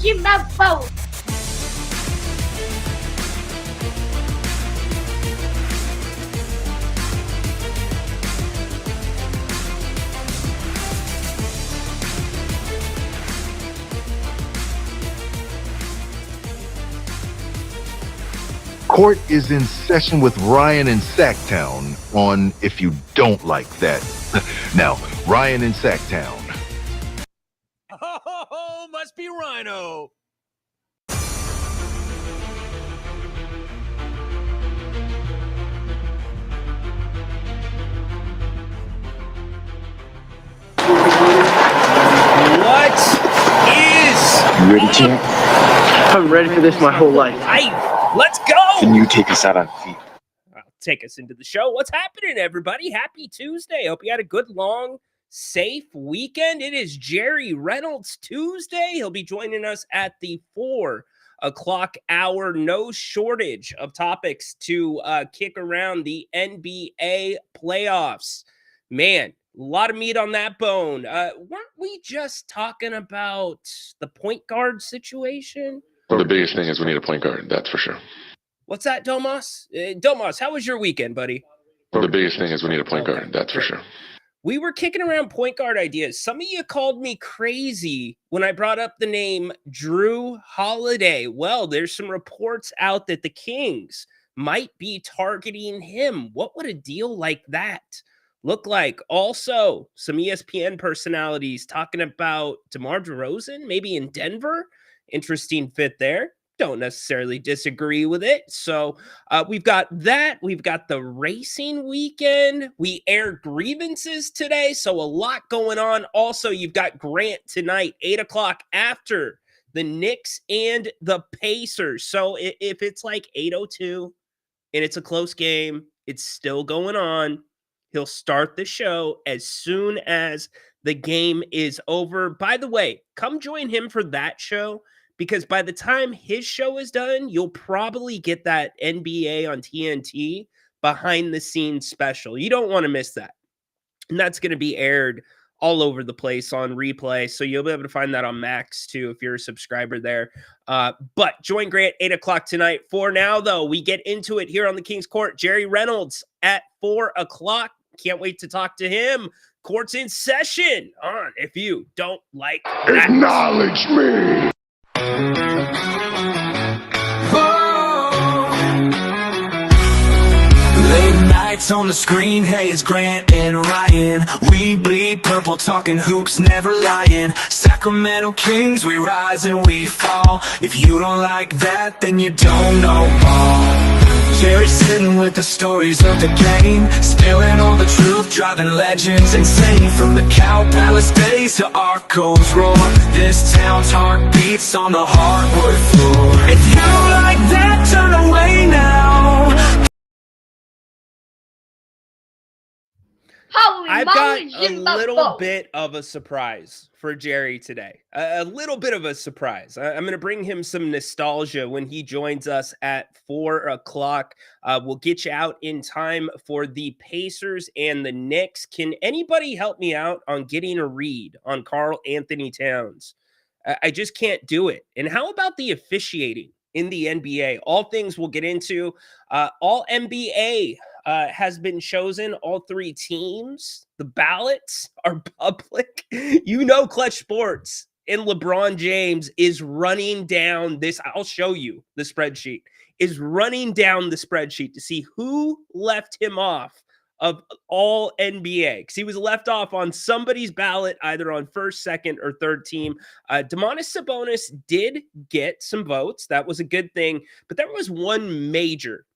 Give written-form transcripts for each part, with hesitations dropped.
Jimbo. Court is in session with Ryan in Sacktown on If You Don't Like That. Now, Ryan in Sacktown. Oh, must be Rhino. What is... You ready, champ? I'm ready for this my whole life. Let's go! Then you take us out on feet. Take us into the show. What's happening, everybody? Happy Tuesday. Hope you had a good, long, safe weekend. It is Jerry Reynolds Tuesday. He'll be joining us at the 4 o'clock hour. No shortage of topics to kick around the NBA playoffs. Man, a lot of meat on that bone. Weren't we just talking about the point guard situation? Well, the biggest thing is we need a point guard, that's for sure. What's that, Domas? Domas, how was your weekend, buddy? Well, the biggest thing is we need a point guard, that's for sure. We were kicking around point guard ideas. Some of you called me crazy when I brought up the name Drew Holiday. Well, there's some reports out that the Kings might be targeting him. What would a deal like that look like? Also, some ESPN personalities talking about DeMar DeRozan, maybe in Denver. Interesting fit there. Don't necessarily disagree with it. So we've got that. We've got the racing weekend. We aired grievances today. So a lot going on. Also, you've got Grant tonight, 8 o'clock after the Knicks and the Pacers. So if it's like 8:02 and it's a close game, it's still going on. He'll start the show as soon as the game is over. By the way, come join him for that show, because by the time his show is done, you'll probably get that NBA on TNT behind the scenes special. You don't want to miss that. And that's going to be aired all over the place on replay. So you'll be able to find that on Max too, if you're a subscriber there. But join Grant 8 o'clock tonight. For now, though, we get into it here on the King's Court. Jerry Reynolds at 4 o'clock. Can't wait to talk to him. Court's in session on If You Don't Like That. Acknowledge me! Late nights on the screen, hey, it's Grant and Ryan. We bleed purple, talking hoops, never lying. Sacramento Kings, we rise and we fall. If you don't like that, then you don't know ball. Jerry sitting with the stories of the game, spilling all the truth, driving legends insane. From the Cow Palace days to Arco's roar, this town's heart beats on the hardwood floor. If you don't like that, turn away now. I've got a little bit of a surprise for Jerry today. A little bit of a surprise. I'm going to bring him some nostalgia when he joins us at 4 o'clock. We'll get you out in time for the Pacers and the Knicks. Can anybody help me out on getting a read on Karl Anthony Towns? I just can't do it. And how about the officiating in the NBA? All things we'll get into. All NBA has been chosen, all 3 teams. The ballots are public. You know, Clutch Sports and LeBron James is running down this. I'll show you the spreadsheet. Is running down the spreadsheet to see who left him off of all NBA, because he was left off on somebody's ballot, either on first, second, or third team. Domantas Sabonis did get some votes. That was a good thing. But there was one major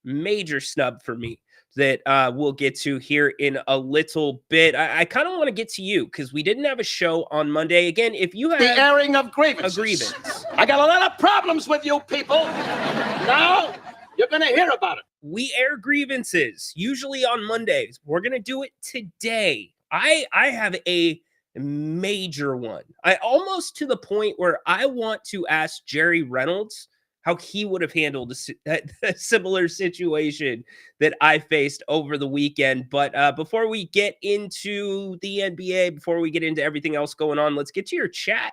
snub for me that we'll get to here in a little bit. I kind of want to get to you because we didn't have a show on Monday. Again, if you have the airing of grievances. A grievance. I got a lot of problems with you people. Now you're going to hear about it. We air grievances usually on Mondays. We're going to do it today. I have a major one. I almost to the point where I want to ask Jerry Reynolds how he would have handled a similar situation that I faced over the weekend. But before we get into the NBA, before we get into everything else going on, let's get to your chat.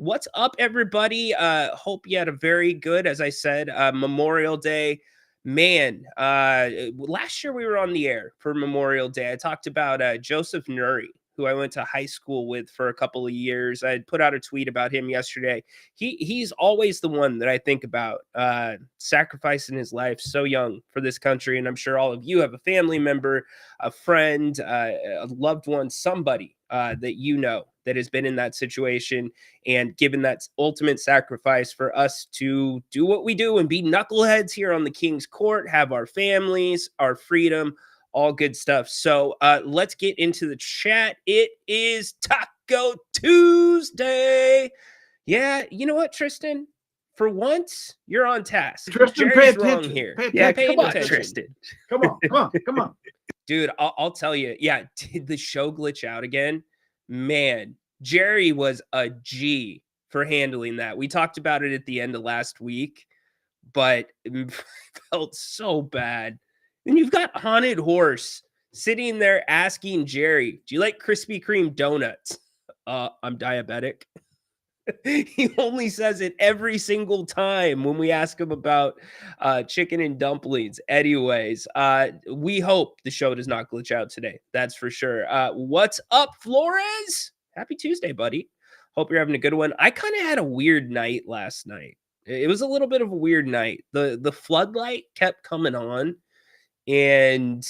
What's up, everybody? Hope you had a very good, as I said, Memorial Day. Man, last year we were on the air for Memorial Day. I talked about Joseph Nuri, who I went to high school with for a couple of years. I put out a tweet about him yesterday. He's always the one that I think about, sacrificing his life so young for this country. And I'm sure all of you have a family member, a friend, a loved one, somebody that you know that has been in that situation and given that ultimate sacrifice for us to do what we do and be knuckleheads here on the King's Court, have our families, our freedom, all good stuff. So let's get into the chat. It is Taco Tuesday. Yeah, you know what, Tristan? For once, you're on task. Tristan, Jerry's pay wrong attention. here. Pay Yeah, attention. come on, Tristan. Come on. Dude, I'll tell you. Yeah, did the show glitch out again? Man, Jerry was a G for handling that. We talked about it at the end of last week, but it felt so bad. And you've got Haunted Horse sitting there asking Jerry, do you like Krispy Kreme donuts? I'm diabetic. He only says it every single time when we ask him about chicken and dumplings. Anyways, we hope the show does not glitch out today. That's for sure. What's up, Flores? Happy Tuesday, buddy. Hope you're having a good one. I kind of had a weird night last night. It was a little bit of a weird night. The floodlight kept coming on, and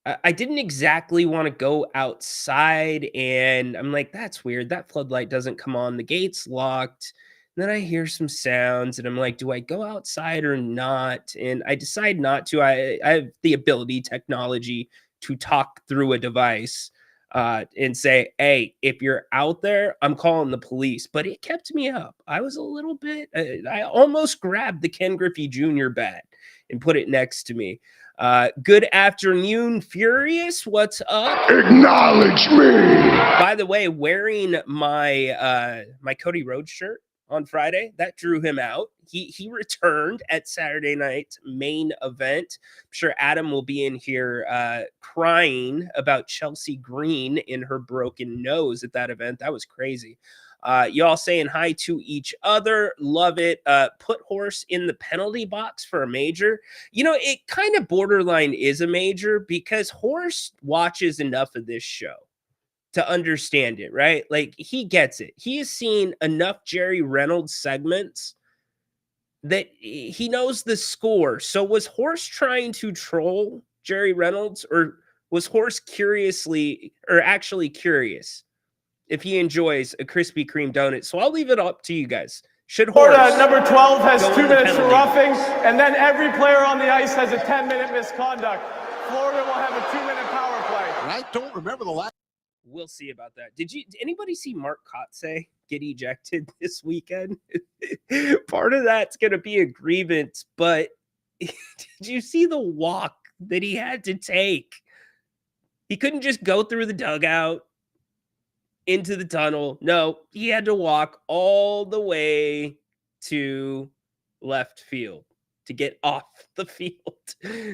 I didn't exactly want to go outside, and I'm like, that's weird. That floodlight doesn't come on. The gate's locked. And then I hear some sounds, and I'm like, do I go outside or not? And I decide not to. I have the ability, technology, to talk through a device and say, hey, if you're out there, I'm calling the police. But it kept me up. I was a little bit, I almost grabbed the Ken Griffey Jr. bat and put it next to me. Good afternoon, Furious. What's up? Acknowledge me. By the way, wearing my my Cody Rhodes shirt on Friday, that drew him out. He returned at Saturday night's main event. I'm sure Adam will be in here crying about Chelsea Green in her broken nose at that event. That was crazy. Y'all saying hi to each other. Love it. Put Horse in the penalty box for a major. You know, it kind of borderline is a major because Horse watches enough of this show to understand it, right? Like, he gets it. He has seen enough Jerry Reynolds segments that he knows the score. So was Horse trying to troll Jerry Reynolds, or was Horse actually curious if he enjoys a Krispy Kreme donut? So I'll leave it up to you guys. Should Horse number 12 has go 2 in the minutes for penalty roughing, box? and then every player on the ice has a 10-minute misconduct. Florida will have a 2-minute power play. And I don't remember the last. We'll see about that. Did anybody see Mark Kotze get ejected this weekend? Part of that's going to be a grievance, but did you see the walk that he had to take? He couldn't just go through the dugout into the tunnel. No, he had to walk all the way to left field to get off the field.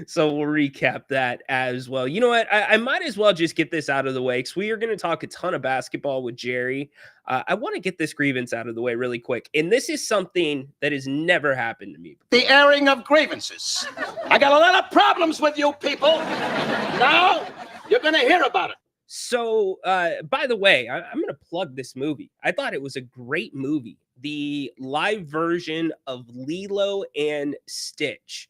So we'll recap that as well. You know what? I might as well just get this out of the way because we are going to talk a ton of basketball with Jerry. I want to get this grievance out of the way really quick. And this is something that has never happened to me before. The airing of grievances. I got a lot of problems with you people. Now you're going to hear about it. So, by the way, I'm going to plug this movie. I thought it was a great movie. The live version of Lilo and Stitch.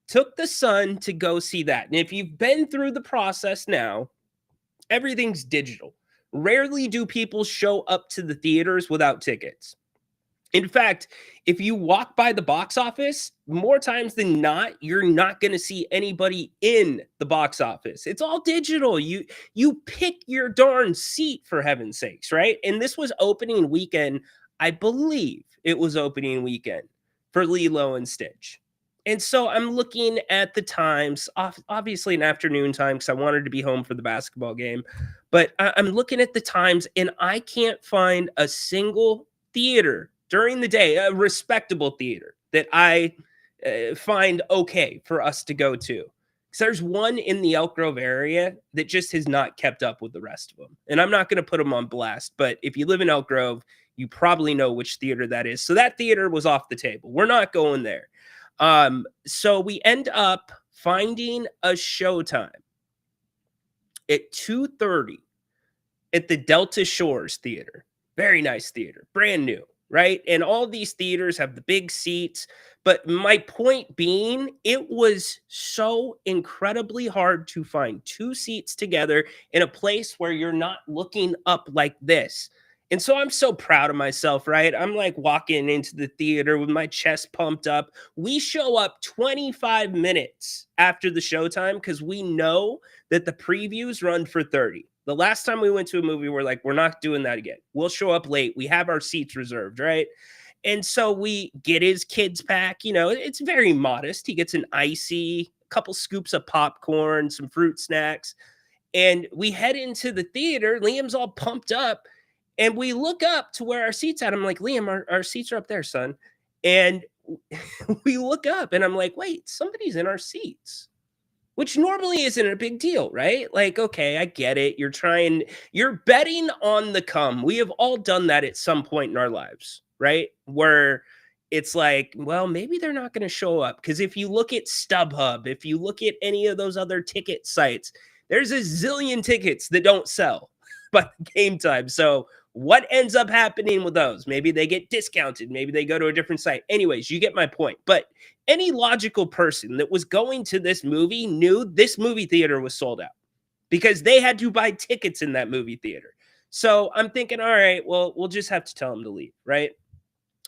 Took the son to go see that. And if you've been through the process now, everything's digital. Rarely do people show up to the theaters without tickets. In fact, if you walk by the box office, more times than not, you're not going to see anybody in the box office. It's all digital. You pick your darn seat, for heaven's sakes, right? And this was opening weekend. I believe it was opening weekend for Lilo and Stitch. And so I'm looking at the times, obviously an afternoon time because I wanted to be home for the basketball game. But I'm looking at the times and I can't find a single theater during the day, a respectable theater that I find okay for us to go to. Because there's one in the Elk Grove area that just has not kept up with the rest of them. And I'm not going to put them on blast, but if you live in Elk Grove, you probably know which theater that is. So that theater was off the table. We're not going there. So we end up finding a showtime at 2:30 at the Delta Shores Theater. Very nice theater, brand new, right? And all these theaters have the big seats. But my point being, it was so incredibly hard to find two seats together in a place where you're not looking up like this. And so I'm so proud of myself, right? I'm like walking into the theater with my chest pumped up. We show up 25 minutes after the showtime because we know that the previews run for 30. The last time we went to a movie, we're like, we're not doing that again. We'll show up late. We have our seats reserved, right? And so we get his kids pack. You know, it's very modest. He gets an icy, a couple scoops of popcorn, some fruit snacks. And we head into the theater. Liam's all pumped up. And we look up to where our seats at. I'm like, Liam, our seats are up there, son. And we look up and I'm like, wait, somebody's in our seats. Which normally isn't a big deal, right? Like, okay, I get it. You're betting on the come. We have all done that at some point in our lives, right? Where it's like, well, maybe they're not going to show up. Because if you look at StubHub, if you look at any of those other ticket sites, there's a zillion tickets that don't sell by game time. So what ends up happening with those? Maybe they get discounted. Maybe they go to a different site. Anyways, you get my point. But any logical person that was going to this movie knew this movie theater was sold out because they had to buy tickets in that movie theater. So I'm thinking, all right, well, we'll just have to tell them to leave, right?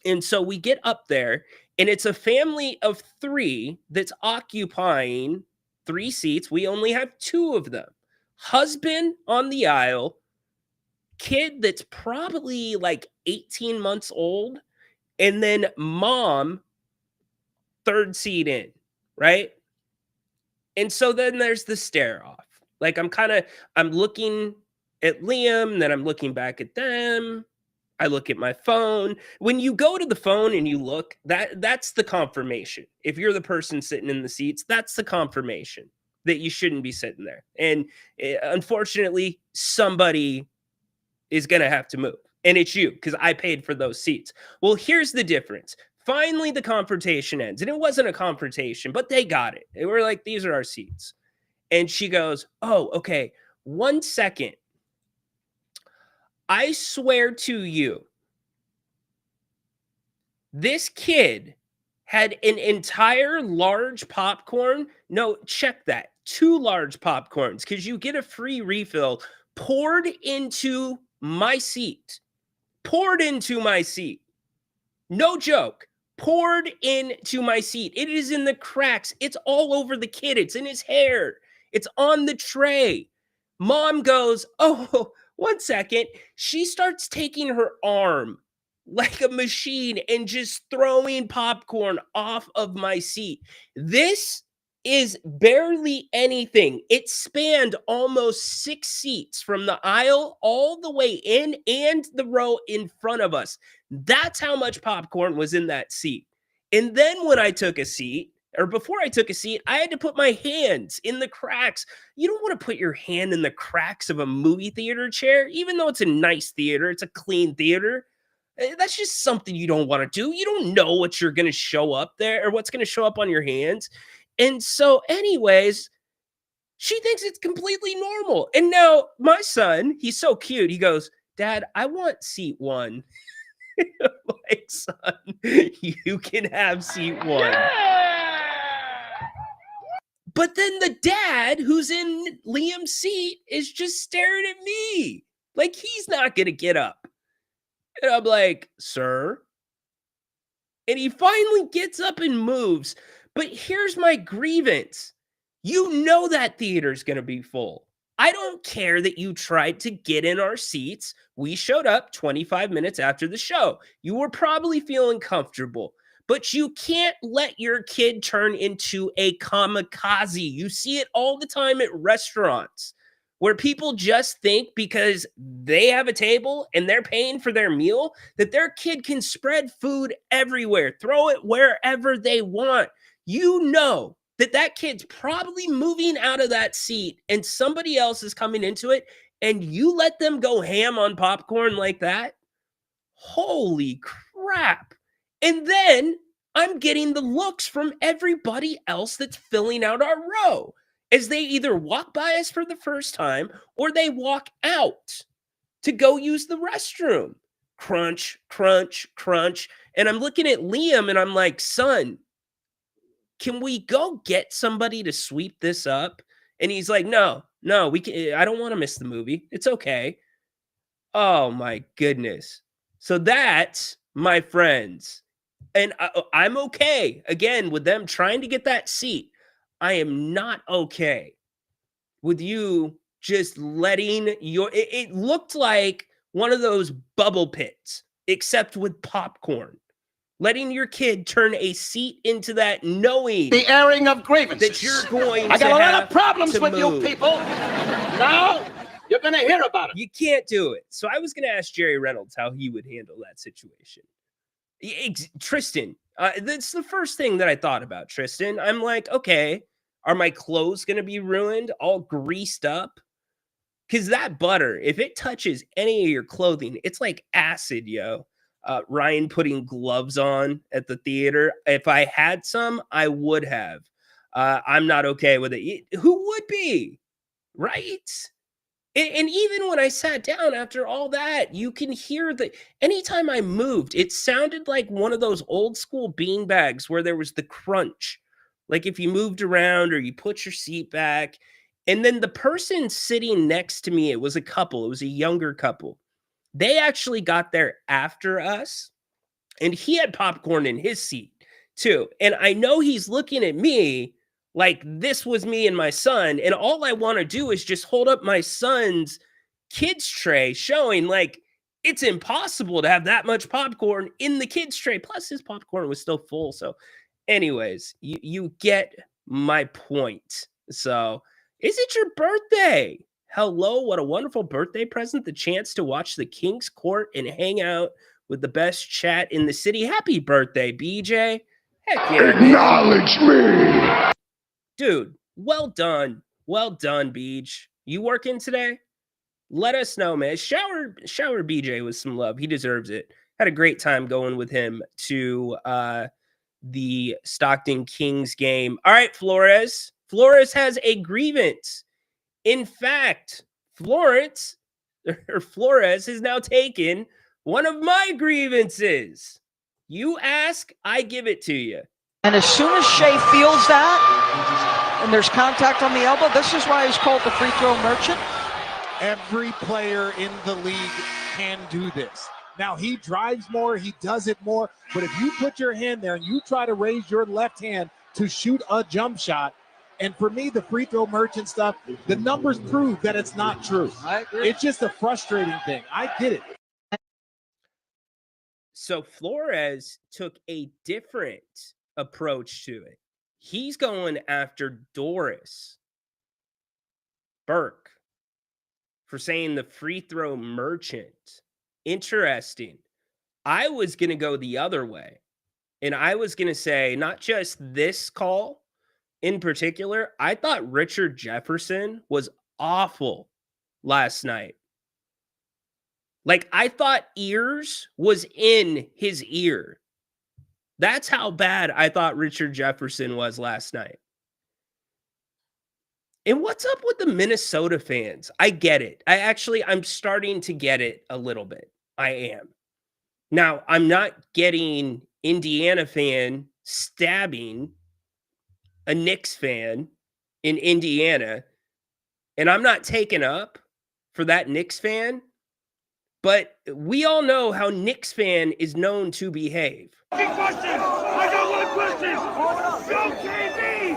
And so we get up there, and it's a family of 3 that's occupying 3 seats. We only have 2 of them. Husband on the aisle, kid that's probably like 18 months old, and then mom 3rd seat in, right? And so then there's the stare off. Like I'm looking at Liam, then I'm looking back at them. I look at my phone. When you go to the phone and you look, that's the confirmation. If you're the person sitting in the seats, that's the confirmation that you shouldn't be sitting there. And unfortunately, somebody is going to have to move. And it's you, because I paid for those seats. Well, here's the difference. Finally, the confrontation ends. And it wasn't a confrontation, but they got it. They were like, these are our seats. And she goes, oh, okay, 1 second. I swear to you, this kid had an entire large popcorn. No, check that. 2 large popcorns, because you get a free refill poured into my seat. Poured into my seat. No joke. Poured into my seat. It is in the cracks. It's all over the kid. It's in his hair. It's on the tray. Mom goes, oh, 1 second. She starts taking her arm like a machine and just throwing popcorn off of my seat. This is barely anything. It spanned almost 6 seats from the aisle all the way in and the row in front of us. That's how much popcorn was in that seat. And then when I took a seat, or before I took a seat, I had to put my hands in the cracks. You don't want to put your hand in the cracks of a movie theater chair, even though it's a nice theater, it's a clean theater. That's just something you don't want to do. You don't know what you're going to show up there or what's going to show up on your hands. And so anyways, she thinks it's completely normal. And now my son, he's so cute. He goes, Dad, I want seat 1. I'm like, son, you can have seat 1. Yeah! But then the dad who's in Liam's seat is just staring at me like he's not going to get up. And I'm like, sir. And he finally gets up and moves. But here's my grievance. You know that theater's going to be full. I don't care that you tried to get in our seats. We showed up 25 minutes after the show. You were probably feeling comfortable. But you can't let your kid turn into a kamikaze. You see it all the time at restaurants where people just think because they have a table and they're paying for their meal that their kid can spread food everywhere, throw it wherever they want. You know that kid's probably moving out of that seat and somebody else is coming into it, and you let them go ham on popcorn like that? Holy crap. And then I'm getting the looks from everybody else that's filling out our row as they either walk by us for the first time or they walk out to go use the restroom. Crunch, crunch, crunch. And I'm looking at Liam and I'm like, son, can we go get somebody to sweep this up? And he's like, no, we can. I don't want to miss the movie. It's okay. Oh my goodness. So that's, my friends, and I'm okay again with them trying to get that seat. I am not okay with you just letting it looked like one of those bubble pits, except with popcorn. Letting your kid turn a seat into that, knowing The airing of grievances. that you're going I got to a lot have of problems to with move. you people. Now you're going to hear about it. You can't do it. So I was going to ask Jerry Reynolds how he would handle that situation. Tristan, that's the first thing that I thought about, Tristan. I'm like, okay, are my clothes going to be ruined, all greased up? Because that butter, if it touches any of your clothing, it's like acid, yo. Ryan putting gloves on at the theater. If I had some, I would have. I'm not okay with it. Who would be? Right? And even when I sat down after all that, you can hear anytime I moved, it sounded like one of those old school bean bags where there was the crunch. Like if you moved around or you put your seat back. And then the person sitting next to me, it was a couple, it was a younger couple. They actually got there after us, and he had popcorn in his seat too. And I know he's looking at me like this was me and my son, and all I want to do is just hold up my son's kids tray, showing like it's impossible to have that much popcorn in the kids tray. Plus his popcorn was still full. So anyways, you get my point. So is it your birthday? Hello, what a wonderful birthday present. The chance to watch the King's Court and hang out with the best chat in the city. Happy birthday, BJ. Heck yeah, man. Acknowledge me. Dude, well done. Well done, Beach. You working today? Let us know, man. Shower BJ with some love. He deserves it. Had a great time going with him to the Stockton Kings game. All right, Flores. Flores has a grievance. In fact, Flores has now taken one of my grievances. You ask, I give it to you. And as soon as Shea feels that, and there's contact on the elbow, this is why he's called the free throw merchant. Every player in the league can do this. Now, he drives more, he does it more, but if you put your hand there and you try to raise your left hand to shoot a jump shot, and for me, the free throw merchant stuff, the numbers prove that it's not true. I agree. It's just a frustrating thing. I get it. So Flores took a different approach to it. He's going after Doris Burke for saying the free throw merchant. Interesting. I was going to go the other way. And I was going to say, not just this call in particular, I thought Richard Jefferson was awful last night. Like, I thought ears was in his ear. That's how bad I thought Richard Jefferson was last night. And what's up with the Minnesota fans? I get it. I'm starting to get it a little bit. I am. Now, I'm not getting Indiana fan stabbing a Knicks fan in Indiana, and I'm not taken up for that Knicks fan, but we all know how Knicks fan is known to behave. Question! I got one question! Go KD!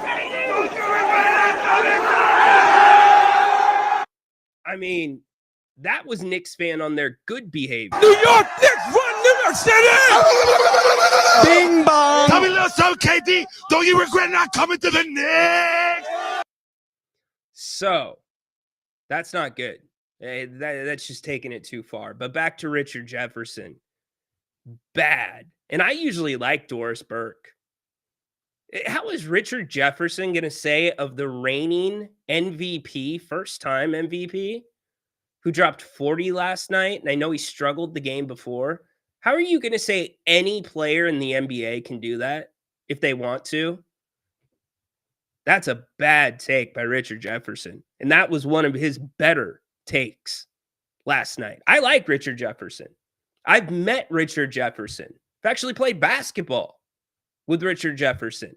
I mean, that was Knicks fan on their good behavior. New York Knicks run New York City! Bing bong. Tell me a little something, KD. Don't you regret not coming to the Knicks? So, that's not good. That's just taking it too far. But back to Richard Jefferson. Bad. And I usually like Doris Burke. How is Richard Jefferson going to say of the reigning MVP, first time MVP, who dropped 40 last night? And I know he struggled the game before. How are you going to say any player in the NBA can do that if they want to? That's a bad take by Richard Jefferson. And that was one of his better takes last night. I like Richard Jefferson. I've met Richard Jefferson. I've actually played basketball with Richard Jefferson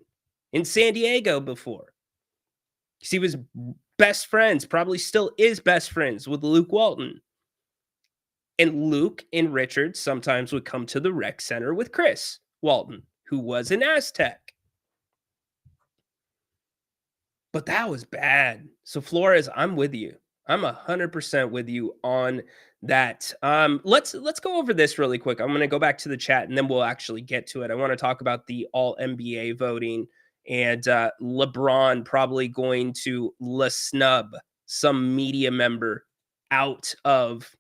in San Diego before. He was best friends, probably still is best friends with Luke Walton. And Luke and Richard sometimes would come to the rec center with Chris Walton, who was an Aztec. But that was bad. So Flores, I'm with you. I'm 100% with you on that. Let's go over this really quick. I'm going to go back to the chat and then we'll actually get to it. I want to talk about the All NBA voting and LeBron probably going to snub some media member out of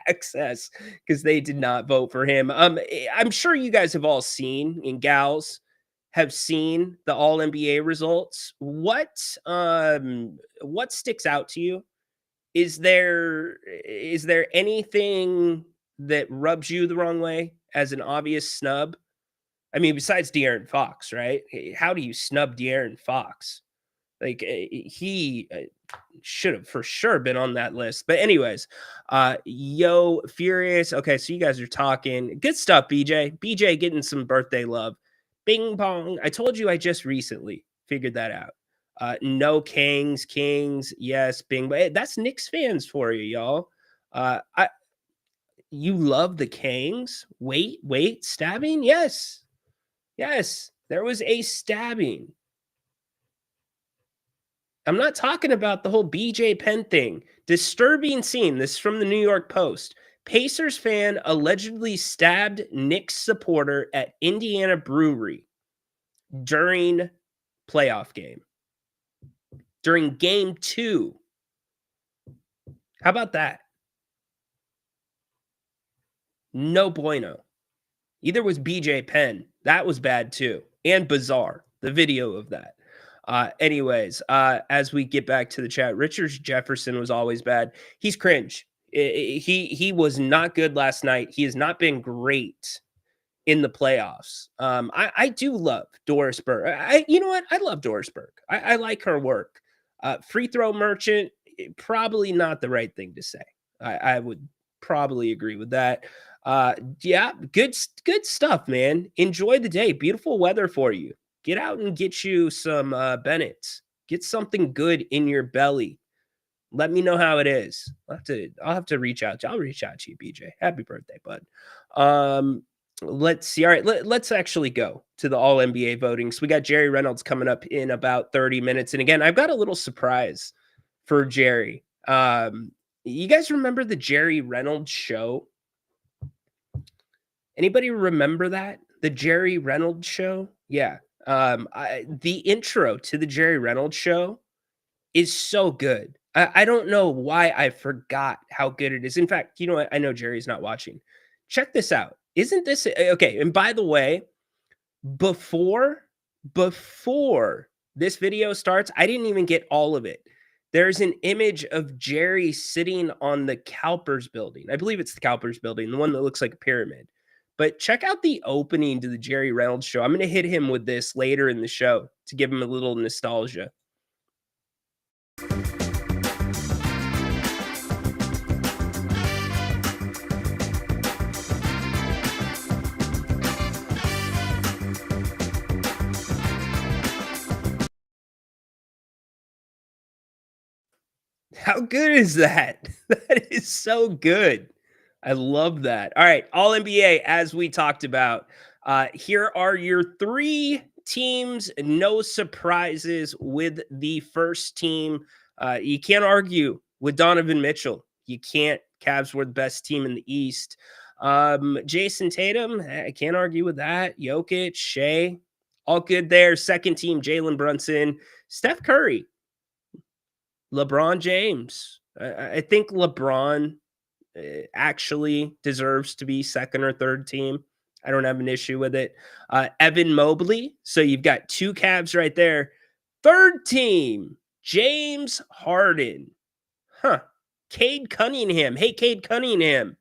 access because they did not vote for him. I'm sure you guys have all seen, and gals have seen, the All NBA results. What sticks out to you? Is there anything that rubs you the wrong way as an obvious snub? I mean, besides De'Aaron Fox, right? How do you snub De'Aaron Fox? Like, he should have for sure been on that list. But anyways, yo, Furious. Okay, so you guys are talking. Good stuff, BJ. BJ getting some birthday love. Bing pong. I told you I just recently figured that out. No Kings. Yes, bing. But that's Knicks fans for you, y'all. You love the Kings? Wait, stabbing? Yes. There was a stabbing. I'm not talking about the whole BJ Penn thing. Disturbing scene. This is from the New York Post. Pacers fan allegedly stabbed Knicks supporter at Indiana Brewery during playoff game. During game 2. How about that? No bueno. Either was BJ Penn. That was bad too. And bizarre. The video of that. Anyways, as we get back to the chat, Richard Jefferson was always bad. He's cringe. He was not good last night. He has not been great in the playoffs. I do love Doris Burke. You know what? I love Doris Burke. I like her work. Free throw merchant, probably not the right thing to say. I would probably agree with that. Yeah, good stuff, man. Enjoy the day. Beautiful weather for you. Get out and get you some Bennett's. Get something good in your belly. Let me know how it is. I'll have to reach out to you. I'll reach out to you, BJ. Happy birthday, bud. Let's see. All right, let's actually go to the All NBA voting. So we got Jerry Reynolds coming up in about 30 minutes. And again, I've got a little surprise for Jerry. You guys remember the Jerry Reynolds show? Anybody remember that? The Jerry Reynolds show? Yeah. The intro to the Jerry Reynolds show is so good. I don't know why I forgot how good it is. In fact, you know what? I know Jerry's not watching. Check this out. Isn't this okay? And by the way, before this video starts, I didn't even get all of it. There's an image of Jerry sitting on the Cowpers building. I believe it's the Cowpers building, the one that looks like a pyramid. But check out the opening to the Jerry Reynolds show. I'm going to hit him with this later in the show to give him a little nostalgia. How good is that? That is so good. I love that. All right, All NBA, as we talked about, here are your 3 teams. No surprises with the first team. You can't argue with Donovan Mitchell. You can't. Cavs were the best team in the East. Jason Tatum, I can't argue with that. Jokic, Shea, all good there. Second team, Jalen Brunson, Steph Curry, LeBron James. I think LeBron actually deserves to be second or third team. I don't have an issue with it. Evan Mobley. So you've got 2 Cavs right there. Third team, James Harden. Cade Cunningham. Hey, Cade Cunningham.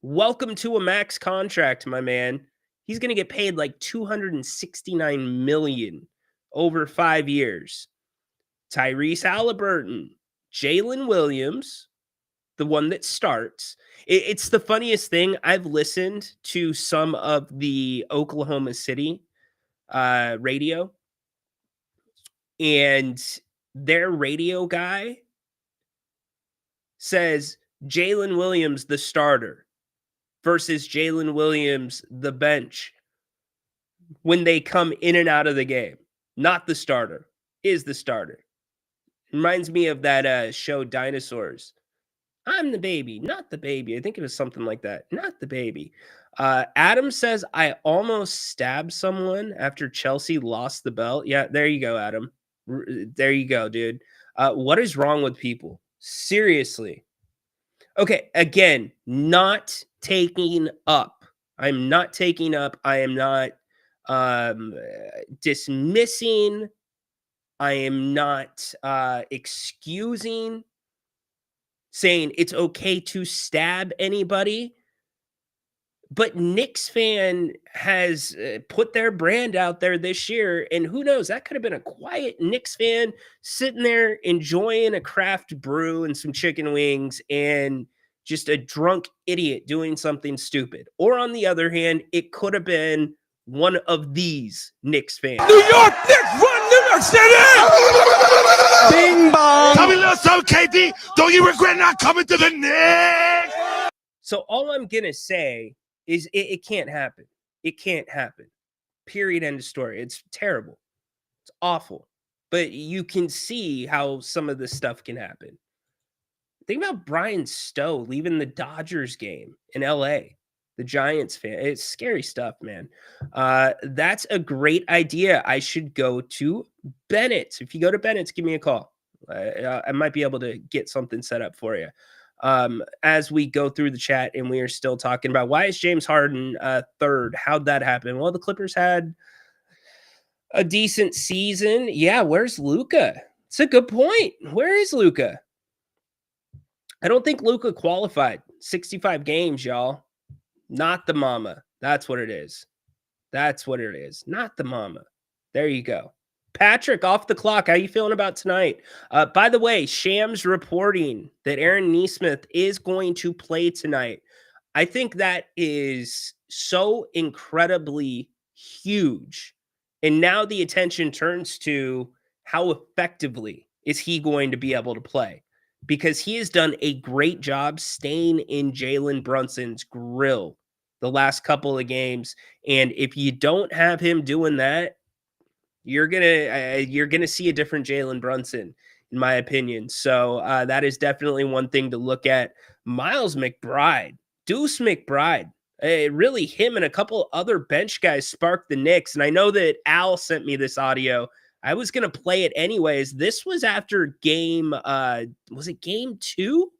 Welcome to a max contract, my man. He's going to get paid like $269 million over 5 years. Tyrese Halliburton, Jalen Williams, the one that starts. It's the funniest thing. I've listened to some of the Oklahoma City radio, and their radio guy says Jalen Williams, the starter, versus Jalen Williams, the bench, when they come in and out of the game. Not the starter, is the starter. Reminds me of that show Dinosaurs. I'm the baby, not the baby. I think it was something like that. Not the baby. Adam says, I almost stabbed someone after Chelsea lost the belt. Yeah, there you go, Adam. There you go, dude. What is wrong with people? Seriously. Okay, again, not taking up. I'm not taking up. I am not dismissing. I am not excusing, saying it's okay to stab anybody. But Knicks fan has put their brand out there this year, and who knows, that could have been a quiet Knicks fan sitting there enjoying a craft brew and some chicken wings, and just a drunk idiot doing something stupid. Or on the other hand, it could have been one of these Knicks fans. New York Knicks run New York City! Bing bong! Tell me a little something, KD. Don't you regret not coming to the Knicks? So all I'm going to say is it can't happen. It can't happen. Period. End of story. It's terrible. It's awful. But you can see how some of this stuff can happen. Think about Brian Stowe leaving the Dodgers game in LA. The Giants fan. It's scary stuff, man. That's a great idea. I should go to Bennett's. If you go to Bennett's, give me a call. I might be able to get something set up for you. As we go through the chat, and we are still talking about why is James Harden third? How'd that happen? Well, the Clippers had a decent season. Yeah, where's Luka? It's a good point. Where is Luka? I don't think Luka qualified. 65 games, y'all. Not the mama. That's what it is. That's what it is. Not the mama. There you go. Patrick, off the clock. How you feeling about tonight? By the way, Shams reporting that Aaron Nesmith is going to play tonight. I think that is so incredibly huge. And now the attention turns to how effectively is he going to be able to play? Because he has done a great job staying in Jalen Brunson's grill the last couple of games. And if you don't have him doing that, you're gonna see a different Jalen Brunson, in my opinion. So that is definitely one thing to look at. Miles McBride, Deuce McBride, really him and a couple other bench guys sparked the Knicks. And I know that Al sent me this audio. I was gonna play it anyways. This was after game, was it game 2?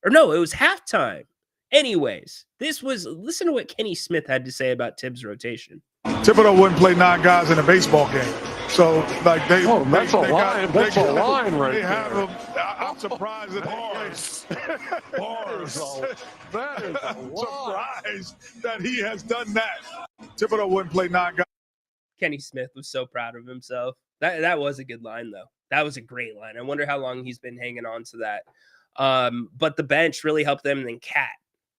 Or no, it was halftime. Anyways, listen to what Kenny Smith had to say about Tibbs' rotation. Thibodeau wouldn't play 9 guys in a baseball game. So, like, that's a line. That's a line right there. They have them. I'm surprised that Bars. That is surprised that he has done that. Thibodeau wouldn't play 9 guys. Kenny Smith was so proud of himself. That was a good line, though. That was a great line. I wonder how long he's been hanging on to that. But the bench really helped them. And then Cat,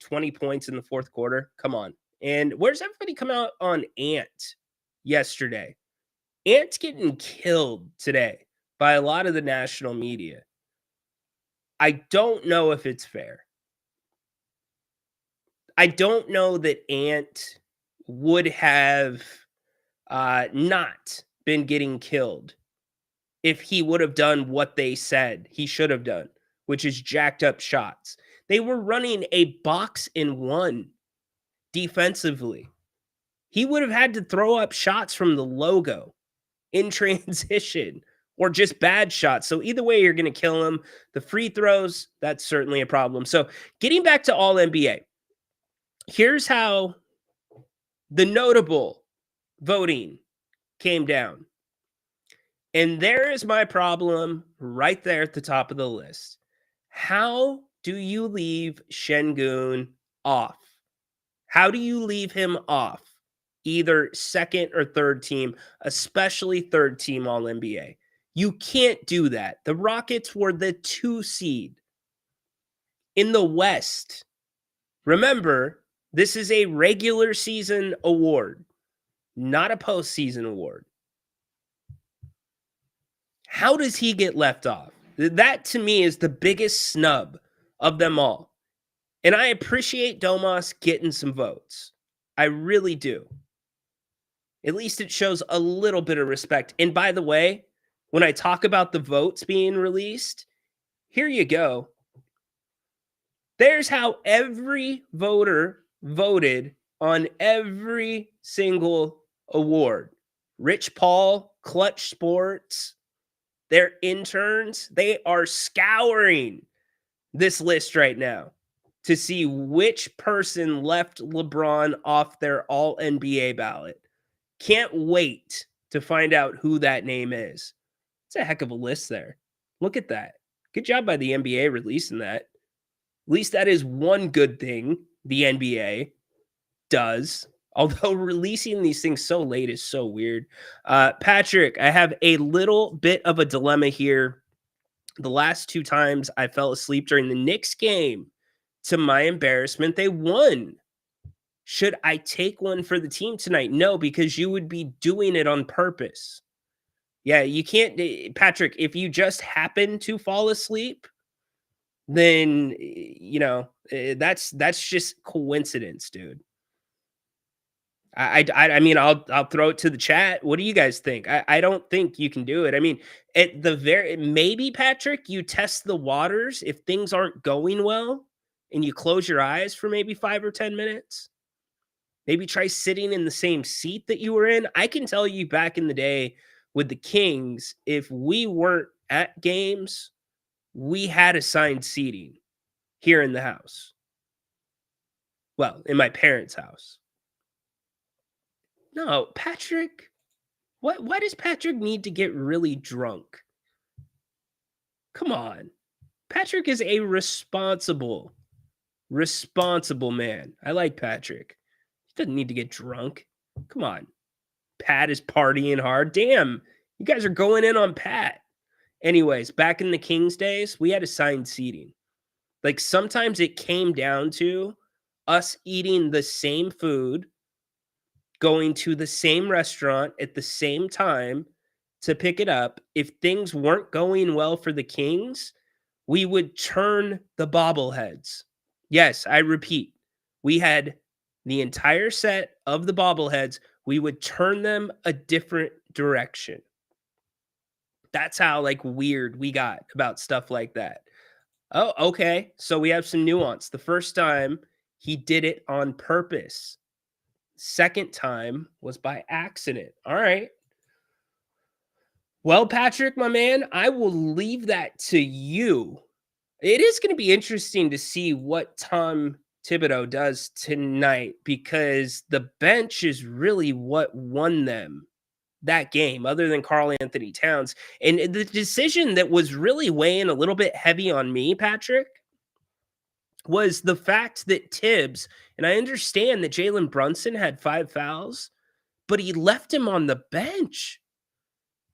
20 points in the fourth quarter. Come on. And where's everybody come out on Ant yesterday? Ant's getting killed today by a lot of the national media. I don't know if it's fair. I don't know that Ant would have not been getting killed if he would have done what they said he should have done, which is jacked up shots. They were running a box and one defensively. He would have had to throw up shots from the logo in transition or just bad shots. So either way, you're going to kill him. The free throws, that's certainly a problem. So getting back to all NBA, here's how The notable voting came down. And there is my problem right there at the top of the list. How do you leave Şengün off? How do you leave him off? Either second or third team, especially third team All NBA. You can't do that. The Rockets were the 2 seed in the West. Remember, this is a regular season award, not a postseason award. How does he get left off? That to me is the biggest snub of them all. And I appreciate Domas getting some votes. I really do. At least it shows a little bit of respect. And by the way, when I talk about the votes being released, here you go. There's how every voter voted on every single award. Rich Paul, Clutch Sports, their interns, they are scouring this list right now to see which person left LeBron off their All-NBA ballot. Can't wait to find out who that name is. It's a heck of a list there. Look at that. Good job by the NBA releasing that. At least that is one good thing the NBA does. Although releasing these things so late is so weird. Patrick, I have a little bit of a dilemma here. The last 2 times I fell asleep during the Knicks game, to my embarrassment, they won. Should I take one for the team tonight? No, because you would be doing it on purpose. Yeah, you can't, Patrick, if you just happen to fall asleep, then, that's just coincidence, dude. I mean, I'll throw it to the chat. What do you guys think? I don't think you can do it. I mean, at the maybe, Patrick, you test the waters if things aren't going well and you close your eyes for maybe 5 or 10 minutes. Maybe try sitting in the same seat that you were in. I can tell you back in the day with the Kings, if we weren't at games, we had assigned seating here in the house. Well, in my parents' house. No, Patrick, why does Patrick need to get really drunk? Come on. Patrick is a responsible man. I like Patrick. He doesn't need to get drunk. Come on. Pat is partying hard. Damn, you guys are going in on Pat. Anyways, back in the Kings days, we had assigned seating. Like sometimes it came down to us eating the same food, going to the same restaurant at the same time to pick it up. If things weren't going well for the Kings, we would turn the bobbleheads. Yes, I repeat, we had the entire set of the bobbleheads. We would turn them a different direction. That's how weird we got about stuff like that. Oh, okay. So we have some nuance. The first time he did it on purpose. Second time was by accident. All right. Well, Patrick, my man, I will leave that to you. It is going to be interesting to see what Tom Thibodeau does tonight because the bench is really what won them that game, other than Karl Anthony Towns. And the decision that was really weighing a little bit heavy on me, Patrick, was the fact that Tibbs, and I understand that Jalen Brunson had 5 fouls, but he left him on the bench.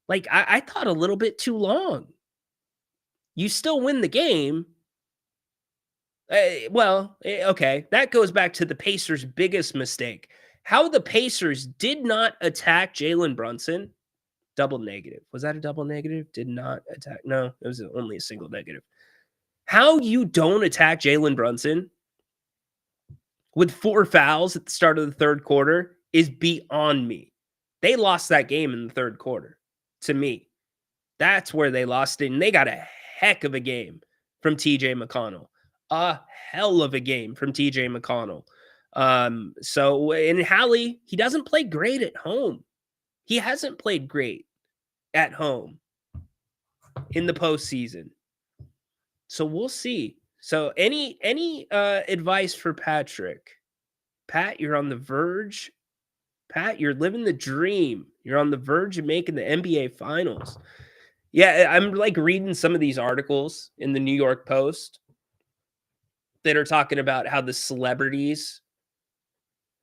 I thought a little bit too long. You still win the game. Okay. That goes back to the Pacers' biggest mistake. How the Pacers did not attack Jalen Brunson. Double negative. Was that a double negative? Did not attack. No, it was only a single negative. How you don't attack Jalen Brunson with 4 fouls at the start of the third quarter is beyond me. They lost that game in the third quarter, to me. That's where they lost it, and they got a heck of a game from TJ McConnell. A hell of a game from TJ McConnell. And Hallie, he doesn't play great at home. He hasn't played great at home in the postseason. So we'll see. So any advice for Patrick? Pat, you're on the verge Pat, you're living the dream. You're on the verge of making the NBA Finals. Yeah, I'm like reading some of these articles in the New York Post that are talking about how the celebrities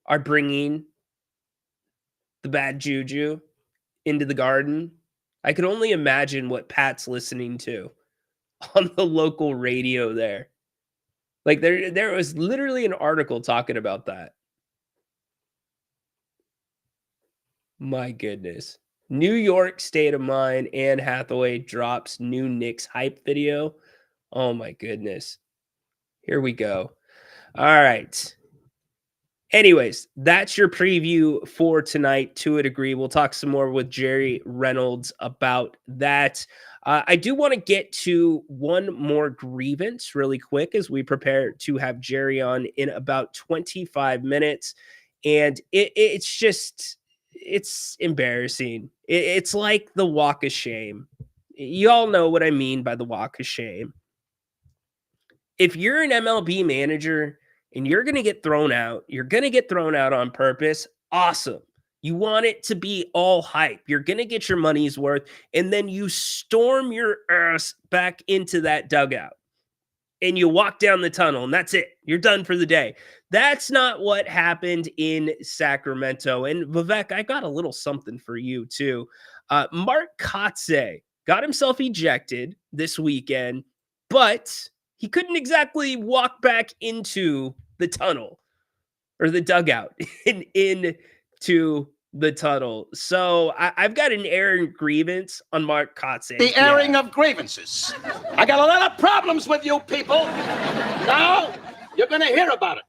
are bringing the bad juju into the Garden. I can only imagine what Pat's listening to on the local radio there. Like there was literally an article talking about that. My goodness. New York State of Mind, Anne Hathaway drops new Knicks hype video. Oh my goodness. Here we go. All right. Anyways, that's your preview for tonight to a degree. We'll talk some more with Jerry Reynolds about that. I do want to get to one more grievance really quick as we prepare to have Jerry on in about 25 minutes. And it's embarrassing. It's like the walk of shame. You all know what I mean by the walk of shame. If you're an MLB manager and you're going to get thrown out, you're going to get thrown out on purpose. Awesome. You want it to be all hype. You're going to get your money's worth. And then you storm your ass back into that dugout and you walk down the tunnel and that's it. You're done for the day. That's not what happened in Sacramento. And Vivek, I got a little something for you too. Mark Kotze got himself ejected this weekend, but he couldn't exactly walk back into the tunnel or the dugout into the tunnel. So I've got an airing grievance on Mark Kotze. The airing of grievances. I got a lot of problems with you people. Now you're going to hear about it.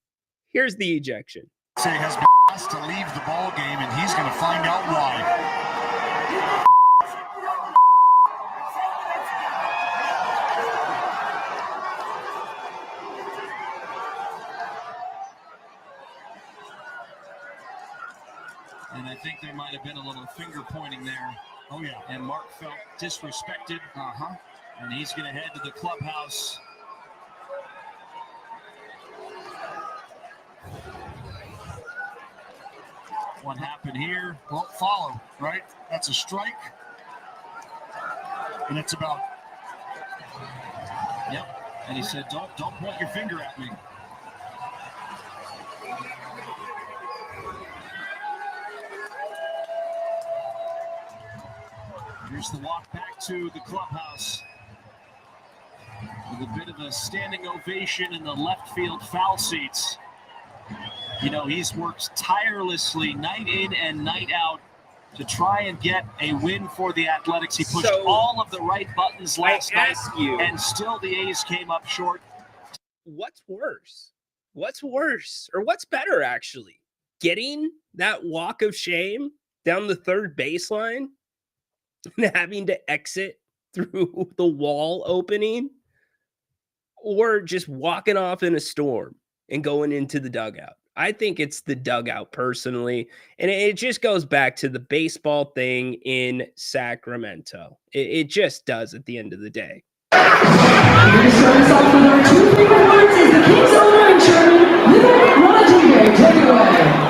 Here's the ejection. Kotze has been asked to leave the ball game, and he's going to find out why. And I think there might have been a little finger pointing there. Oh, yeah. And Mark felt disrespected. And he's going to head to the clubhouse. What happened here? Well, follow, right? That's a strike. And it's about. Yep. And he said, don't point your finger at me. Here's the walk back to the clubhouse with a bit of a standing ovation in the left field foul seats. You know, he's worked tirelessly night in and night out to try and get a win for the Athletics. He pushed all of the right buttons last night, and still the A's came up short. What's worse? What's worse? Or what's better, actually? Getting that walk of shame down the third baseline and having to exit through the wall opening, or just walking off in a storm and going into the dugout? I think it's the dugout personally. And it just goes back to the baseball thing in Sacramento. It just does at the end of the day. Here to start us off with our two favorite words is the Kings owner and chairman, Vivek. Take it away.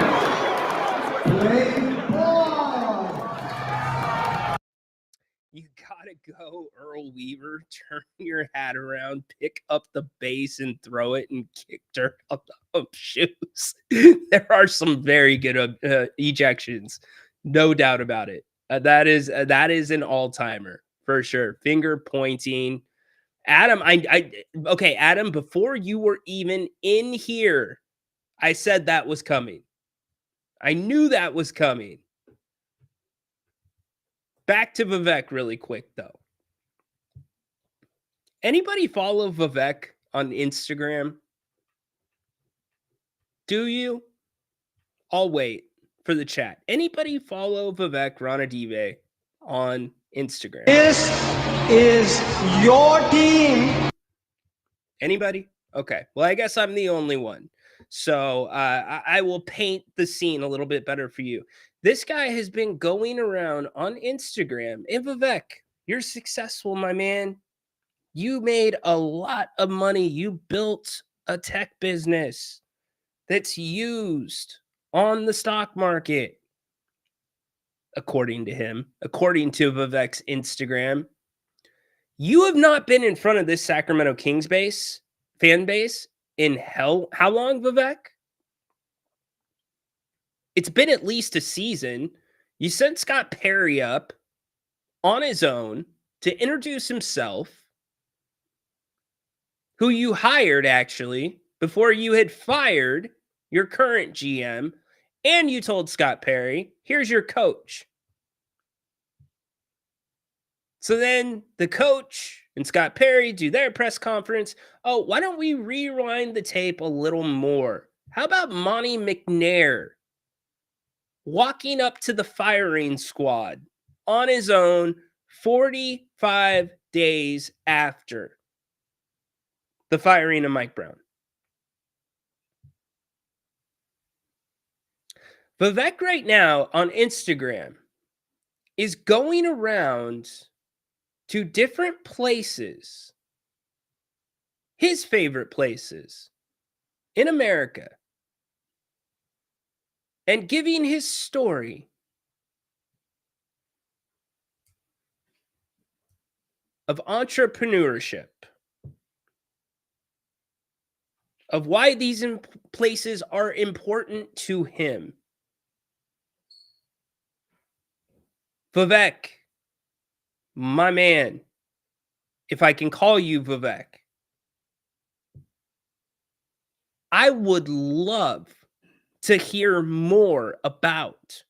You gotta go, Earl Weaver. Turn your hat around, pick up the base and throw it and kick dirt up the shoes. There are some very good ejections, no doubt about it. That is an all-timer for sure. Finger pointing. Adam, okay, Adam, before you were even in here, I said that was coming. I knew that was coming. Back to Vivek really quick, though. Anybody follow Vivek on Instagram? Do you? I'll wait for the chat. Anybody follow Vivek Ranadive on Instagram? This is your team. Anybody? Okay. Well, I guess I'm the only one. So I will paint the scene a little bit better for you. This guy has been going around on Instagram. And Vivek, you're successful, my man. You made a lot of money. You built a tech business that's used on the stock market. according to him, according to Vivek's Instagram. You have not been in front of this Sacramento Kings fan base in how long, Vivek? It's been at least a season. You sent Scott Perry up on his own to introduce himself, who you hired actually before you had fired your current GM, and you told Scott Perry, here's your coach. So then the coach and Scott Perry do their press conference. Oh, why don't we rewind the tape a little more? How about Monty McNair walking up to the firing squad on his own 45 days after the firing of Mike Brown? Vivek right now on Instagram is going around to different places, his favorite places in America, and giving his story of entrepreneurship, of why these places are important to him. Vivek, my man, if I can call you Vivek, I would love to hear more about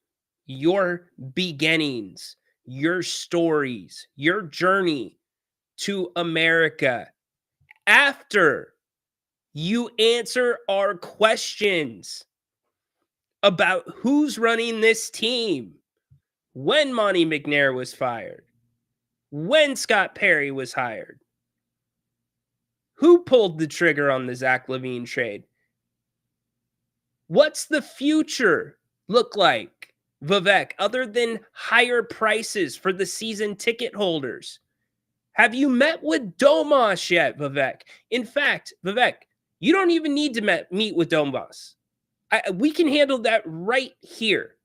your beginnings, your stories, your journey to America after you answer our questions about who's running this team, when Monty McNair was fired, when Scott Perry was hired, who pulled the trigger on the Zach LaVine trade. What's the future look like, Vivek, other than higher prices for the season ticket holders? Have you met with Domas yet, Vivek? In fact, Vivek, you don't even need to meet with Domas. We can handle that right here.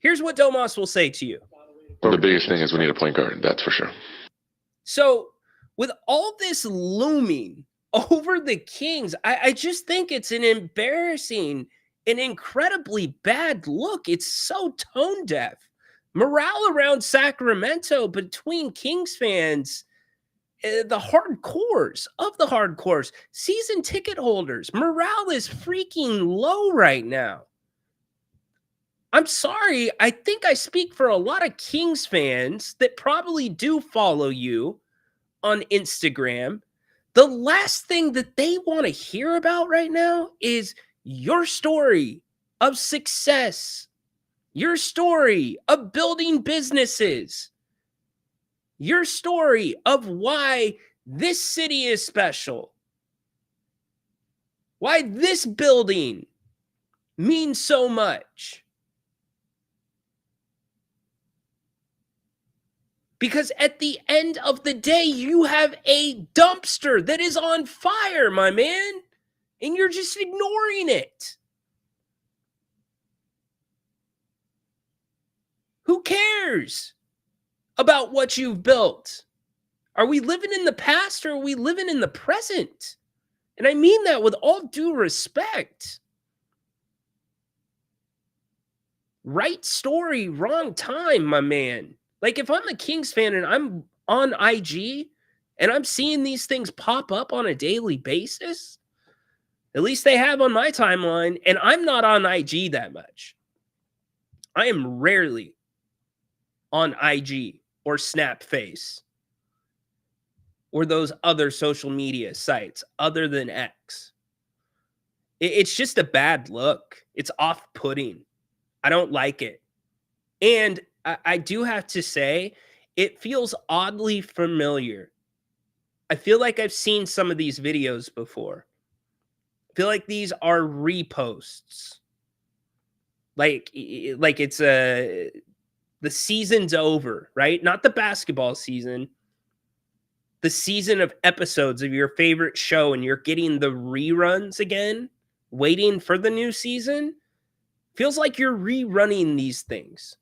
Here's what Domas will say to you. Well, the biggest thing is we need a point guard, that's for sure. So with all this looming over the Kings, I just think it's an embarrassing, an incredibly bad look. It's so tone deaf. Morale around Sacramento between Kings fans, the hardcores of the hardcores, season ticket holders, morale is freaking low right now. I'm sorry. I think I speak for a lot of Kings fans that probably do follow you on Instagram. The last thing that they want to hear about right now is your story of success, your story of building businesses, your story of why this city is special, why this building means so much. Because at the end of the day, you have a dumpster that is on fire, my man, and you're just ignoring it. Who cares about what you've built? Are we living in the past or are we living in the present? And I mean that with all due respect. Right story, wrong time, my man. Like, if I'm a Kings fan and I'm on IG and I'm seeing these things pop up on a daily basis, at least they have on my timeline, and I'm not on IG that much. I am rarely on IG or Snapface or those other social media sites other than X. It's just a bad look. It's off-putting. I don't like it. And I do have to say, it feels oddly familiar. I feel like I've seen some of these videos before. I feel like these are reposts. Like it's the season's over, right? Not the basketball season. The season of episodes of your favorite show, and you're getting the reruns again, waiting for the new season. Feels like you're rerunning these things.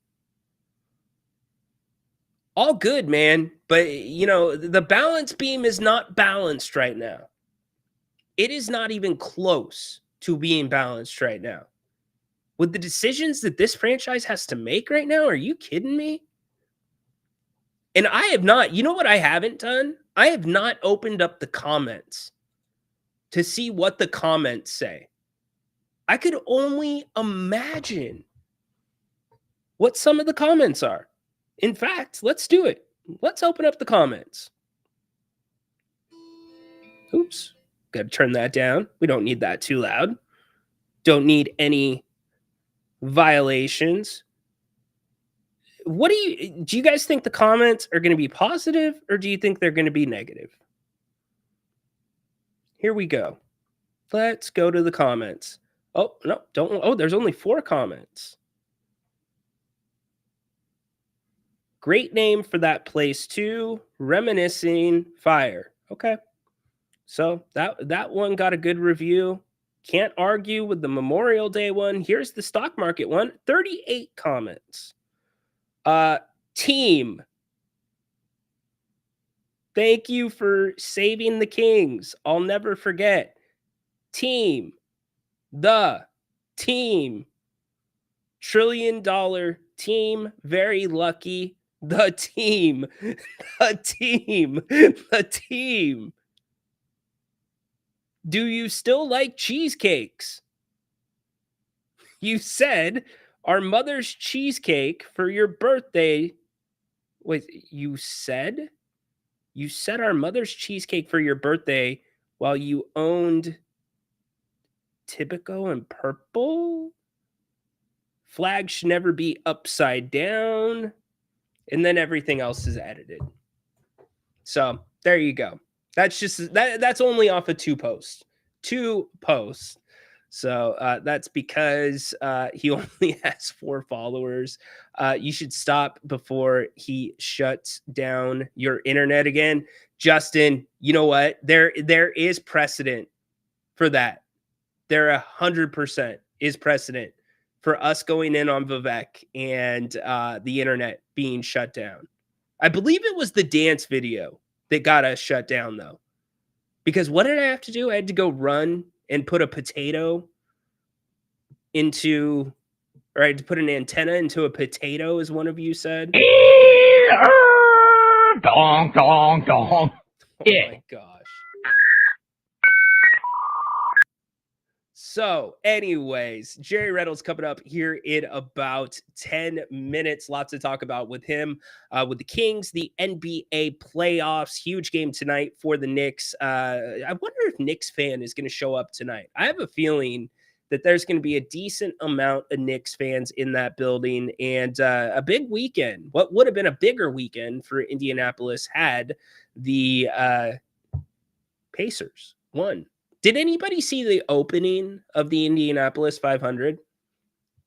All good, man. But, the balance beam is not balanced right now. It is not even close to being balanced right now. With the decisions that this franchise has to make right now, are you kidding me? And I have not, you know what I haven't done? I have not opened up the comments to see what the comments say. I could only imagine what some of the comments are. In fact, let's do it. Let's open up the comments. Oops. Got to turn that down. We don't need that too loud. Don't need any violations. Do you guys think the comments are going to be positive, or do you think they're going to be negative? Here we go. Let's go to the comments. Oh, no, don't. Oh, there's only 4 comments. Great name for that place too. Reminiscing Fire. Okay. So that one got a good review. Can't argue with the Memorial Day one. Here's the stock market one. 38 comments. Team. Thank you for saving the Kings. I'll never forget. Team. The team. $1 trillion team. Very lucky. The team. The team. The team. Do you still like cheesecakes? You said our mother's cheesecake for your birthday. Wait, you said? You said our mother's cheesecake for your birthday while you owned Tipico and Purple? Flag should never be upside down. And then everything else is edited. So there you go. That's just that's only off of 2 posts. 2 posts. So that's because he only has 4 followers. You should stop before he shuts down your internet again. Justin, you know what? There is precedent for that. There 100% is precedent for us going in on Vivek and the internet being shut down. I believe it was the dance video that got us shut down, though. Because what did I have to do? I had to go run and put a potato into, or I had to put an antenna into a potato, as one of you said. Dong, dong, dong. Oh my gosh. So, anyways, Jerry Reynolds coming up here in about 10 minutes. Lots to talk about with him, with the Kings, the NBA playoffs. Huge game tonight for the Knicks. I wonder if Knicks fan is going to show up tonight. I have a feeling that there's going to be a decent amount of Knicks fans in that building, and a big weekend. What would have been a bigger weekend for Indianapolis had the Pacers won. Did anybody see the opening of the Indianapolis 500?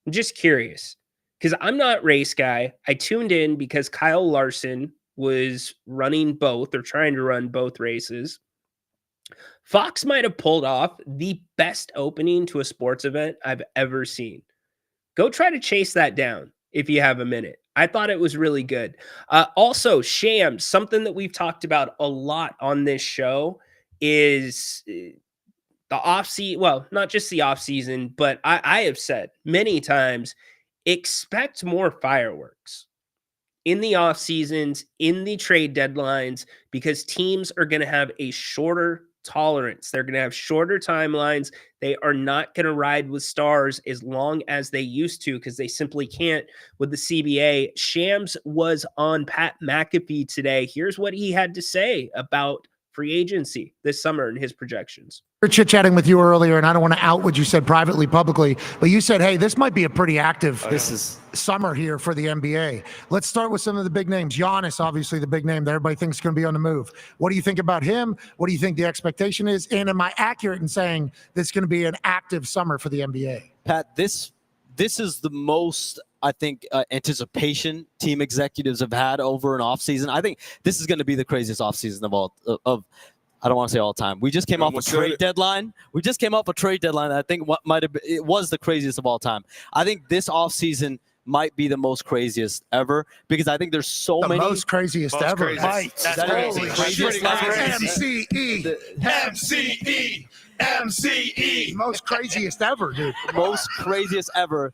I'm just curious, because I'm not race guy. I tuned in because Kyle Larson was running both, or trying to run both races. Fox might have pulled off the best opening to a sports event I've ever seen. Go try to chase that down if you have a minute. I thought it was really good. Also, Shams, something that we've talked about a lot on this show is the off-season, well, not just the off-season, but I have said many times, expect more fireworks in the off-seasons, in the trade deadlines, because teams are going to have a shorter tolerance. They're going to have shorter timelines. They are not going to ride with stars as long as they used to, because they simply can't with the CBA. Shams was on Pat McAfee today. Here's what he had to say about free agency this summer and his projections. We were chit-chatting with you earlier, and I don't want to out what you said privately, publicly, but you said, hey, this might be a pretty active summer here for the NBA. Let's start with some of the big names. Giannis, obviously the big name that everybody thinks is going to be on the move. What do you think about him? What do you think the expectation is? And am I accurate in saying this is going to be an active summer for the NBA? Pat, this is the most, I think, anticipation team executives have had over an offseason. I think this is going to be the craziest offseason of I don't want to say all time. We just came off a trade deadline. I think it was the craziest of all time. I think this offseason might be the most craziest ever because I think there's so many. Most craziest ever. That's crazy. Craziest MCE. MCE. Most craziest ever, dude. Most craziest ever.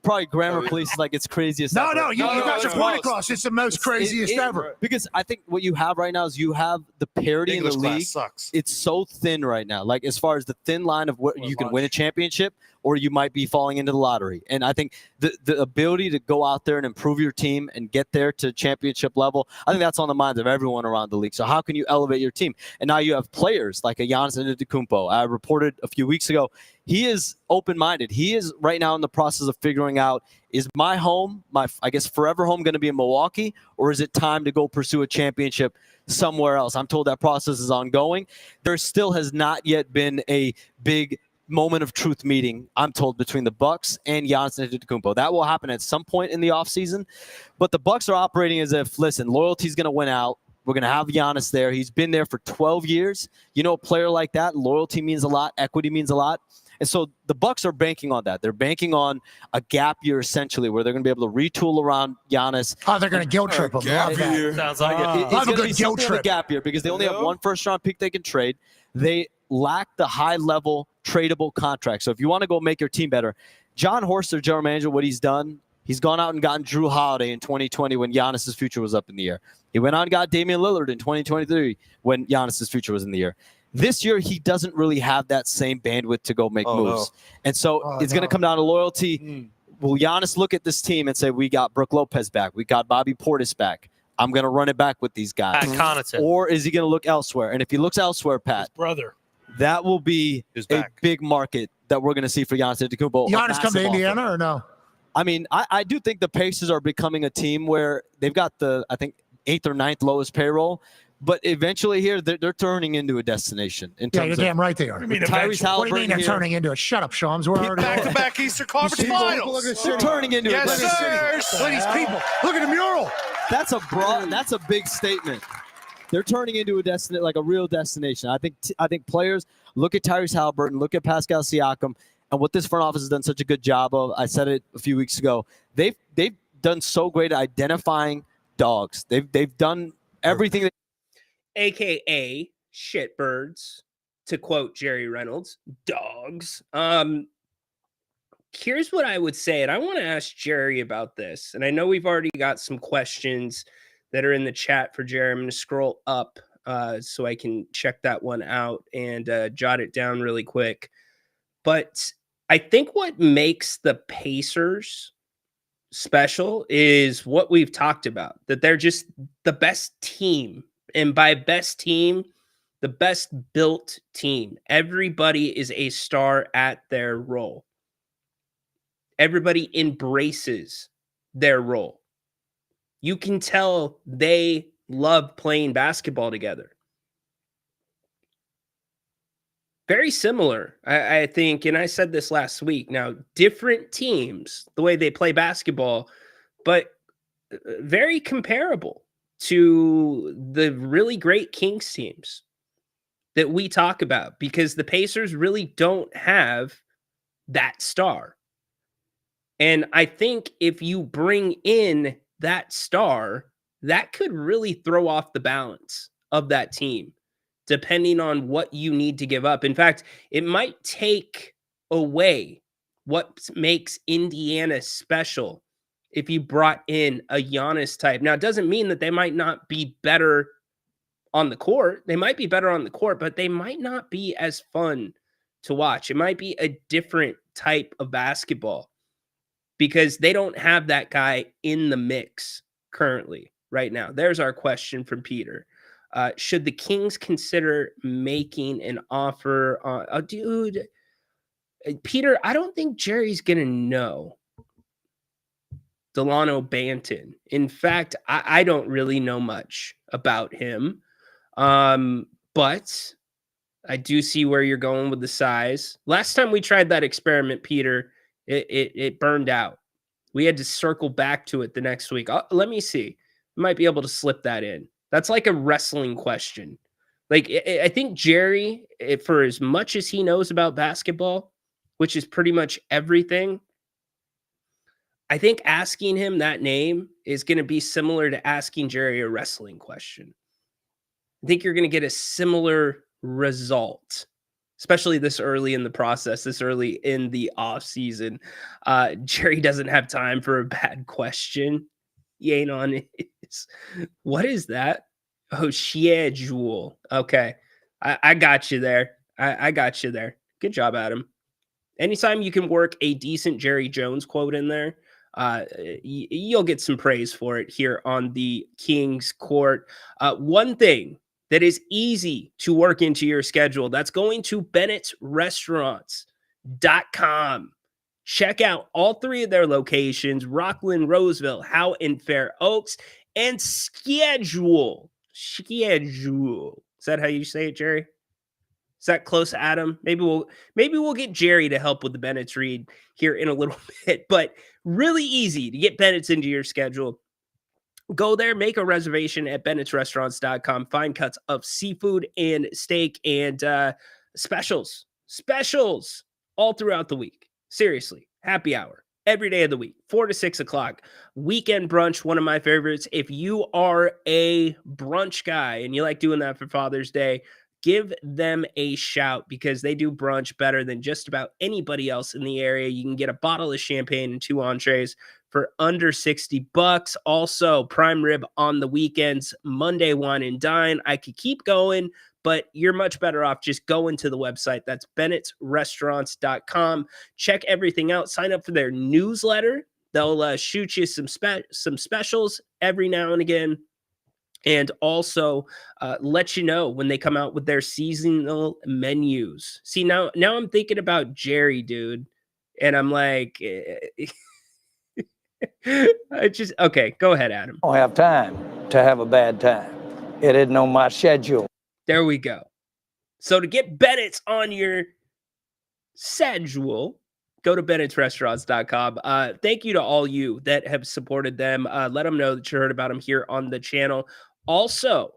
Probably grammar police is like it's craziest ever. No, you got your point across. It's the most craziest ever. Because I think what you have right now is you have the parity English in the class league. sucks. It's so thin right now. Like as far as the thin line of what you can win a championship or you might be falling into the lottery. And I think the ability to go out there and improve your team and get there to championship level, I think that's on the minds of everyone around the league. So how can you elevate your team? And now you have players like a Giannis Antetokounmpo. I reported a few weeks ago, he is open-minded. He is right now in the process of figuring out, is my home, I guess forever home, going to be in Milwaukee, or is it time to go pursue a championship somewhere else? I'm told that process is ongoing. There still has not yet been a big moment of truth meeting, I'm told, between the Bucks and Giannis Antetokounmpo. That will happen at some point in the offseason. But the Bucks are operating as if, listen, loyalty's going to win out. We're going to have Giannis there. He's been there for 12 years. You know, a player like that, loyalty means a lot. Equity means a lot. And so the Bucks are banking on that. They're banking on a gap year, essentially, where they're going to be able to retool around Giannis. Oh, they're going to guilt trip him. Love that. Sounds like it. It's going to be something of a gap year because they only have one first-round pick they can trade. They lack the high-level tradable contract. So if you want to go make your team better, John Horster, general manager, what he's done, he's gone out and gotten Drew Holiday in 2020 when Giannis's future was up in the air. He went out and got Damian Lillard in 2023 when Giannis's future was in the air. This year, he doesn't really have that same bandwidth to go make moves. No. And so it's going to come down to loyalty. Will Giannis look at this team and say, we got Brook Lopez back, we got Bobby Portis back, I'm going to run it back with these guys? Or is he going to look elsewhere? And if he looks elsewhere, Pat, that will be a big market that we're going to see for Giannis Antetokounmpo. Giannis come to Indiana or no? I mean, I do think the Pacers are becoming a team where they've got the, I think, 8th or 9th lowest payroll. But eventually here, they're turning into a destination. Yeah, you're damn right they are. What do you mean they're turning into a? Shut up, Shams. We're already back-to-back Eastern Conference Finals. They're turning into a destination. Look at these people. Look at the mural. That's a big statement. They're turning into a destination, like a real destination. I think players look at Tyrese Halliburton, look at Pascal Siakam, and what this front office has done such a good job of. I said it a few weeks ago. They've done so great at identifying dogs. They've done everything. AKA shitbirds, to quote Jerry Reynolds, dogs. Here's what I would say, and I want to ask Jerry about this. And I know we've already got some questions that are in the chat for Jerry. I'm going to scroll up so I can check that one out and jot it down really quick. But I think what makes the Pacers special is what we've talked about, that they're just the best team. And by best team, the best built team. Everybody is a star at their role. Everybody embraces their role. You can tell they love playing basketball together. Very similar, I think, and I said this last week. Now, different teams, the way they play basketball, but very comparable to the really great Kings teams that we talk about, because the Pacers really don't have that star. And I think if you bring in that star, that could really throw off the balance of that team, depending on what you need to give up. In fact, it might take away what makes Indiana special if you brought in a Giannis type. Now, it doesn't mean that they might not be better on the court. They might be better on the court, but they might not be as fun to watch. It might be a different type of basketball because they don't have that guy in the mix currently right now. There's our question from Peter. Should the Kings consider making an offer on dude? Peter, I don't think Jerry's going to know Delano Banton. In fact, I don't really know much about him. But I do see where you're going with the size. Last time we tried that experiment, Peter, it burned out. We had to circle back to it the next week. Let me see. I might be able to slip that in. That's like a wrestling question. Like, I think Jerry, for as much as he knows about basketball, which is pretty much everything, I think asking him that name is going to be similar to asking Jerry a wrestling question. I think you're going to get a similar result, especially this early in the process, this early in the off season. Jerry doesn't have time for a bad question. He ain't on his. What is that? Oh, schedule. Okay. I got you there. I got you there. Good job, Adam. Anytime you can work a decent Jerry Jones quote in there, you'll get some praise for it here on the King's Court. One thing that is easy to work into your schedule, that's going to Bennett'sRestaurants.com. Check out all 3 of their locations: Rockland, Roseville, Howe, and Fair Oaks, and schedule. Is that how you say it, Jerry? Is that close, Adam? Maybe we'll get Jerry to help with the Bennett's read here in a little bit, but really easy to get Bennett's into your schedule. Go there, make a reservation at Bennett'sRestaurants.com. Find cuts of seafood and steak and specials all throughout the week. Seriously, happy hour every day of the week, 4 to 6 o'clock. Weekend brunch, one of my favorites. If you are a brunch guy and you like doing that for Father's Day, give them a shout because they do brunch better than just about anybody else in the area. You can get a bottle of champagne and 2 entrees for under $60. Also, prime rib on the weekends, Monday wine and dine. I could keep going, but you're much better off just going to the website. That's Bennett'sRestaurants.com. Check everything out. Sign up for their newsletter. They'll shoot you some specials every now and again. And also let you know when they come out with their seasonal menus. See, now I'm thinking about Jerry, dude. And I'm like, okay, go ahead, Adam. I don't have time to have a bad time. It isn't on my schedule. There we go. So to get Bennett's on your schedule, go to Bennett'sRestaurants.com. Thank you to all you that have supported them. Let them know that you heard about them here on the channel. Also,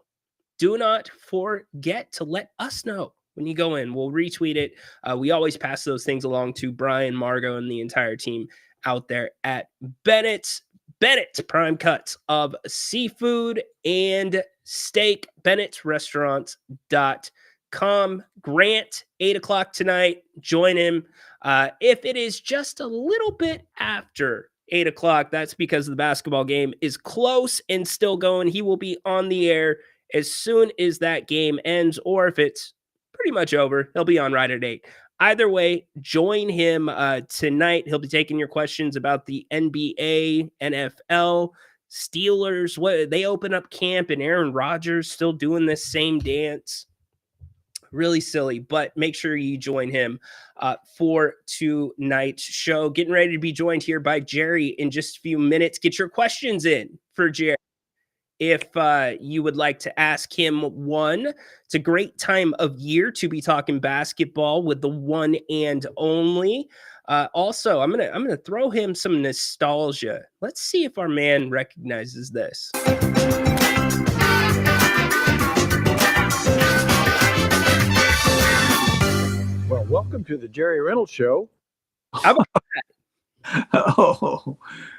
do not forget to let us know when you go in. We'll retweet it. We always pass those things along to Brian, Margot, and the entire team out there at Bennett's. Bennett's prime cuts of seafood and steak. Bennett'sRestaurants.com. Grant, 8 o'clock tonight. Join him. If it is just a little bit after 8 o'clock, that's because the basketball game is close and still going. He will be on the air as soon as that game ends, or if it's pretty much over, he'll be on right at 8. Either way, join him tonight. He'll be taking your questions about the NBA, NFL, Steelers. What they open up camp, and Aaron Rodgers still doing this same dance. Really silly, but make sure you join him for tonight's show. Getting ready to be joined here by Jerry in just a few minutes. Get your questions in for Jerry. If you would like to ask him one, it's a great time of year to be talking basketball with the one and only. Also, I'm gonna throw him some nostalgia. Let's see if our man recognizes this. Well, welcome to the Jerry Reynolds Show. How about that? Oh,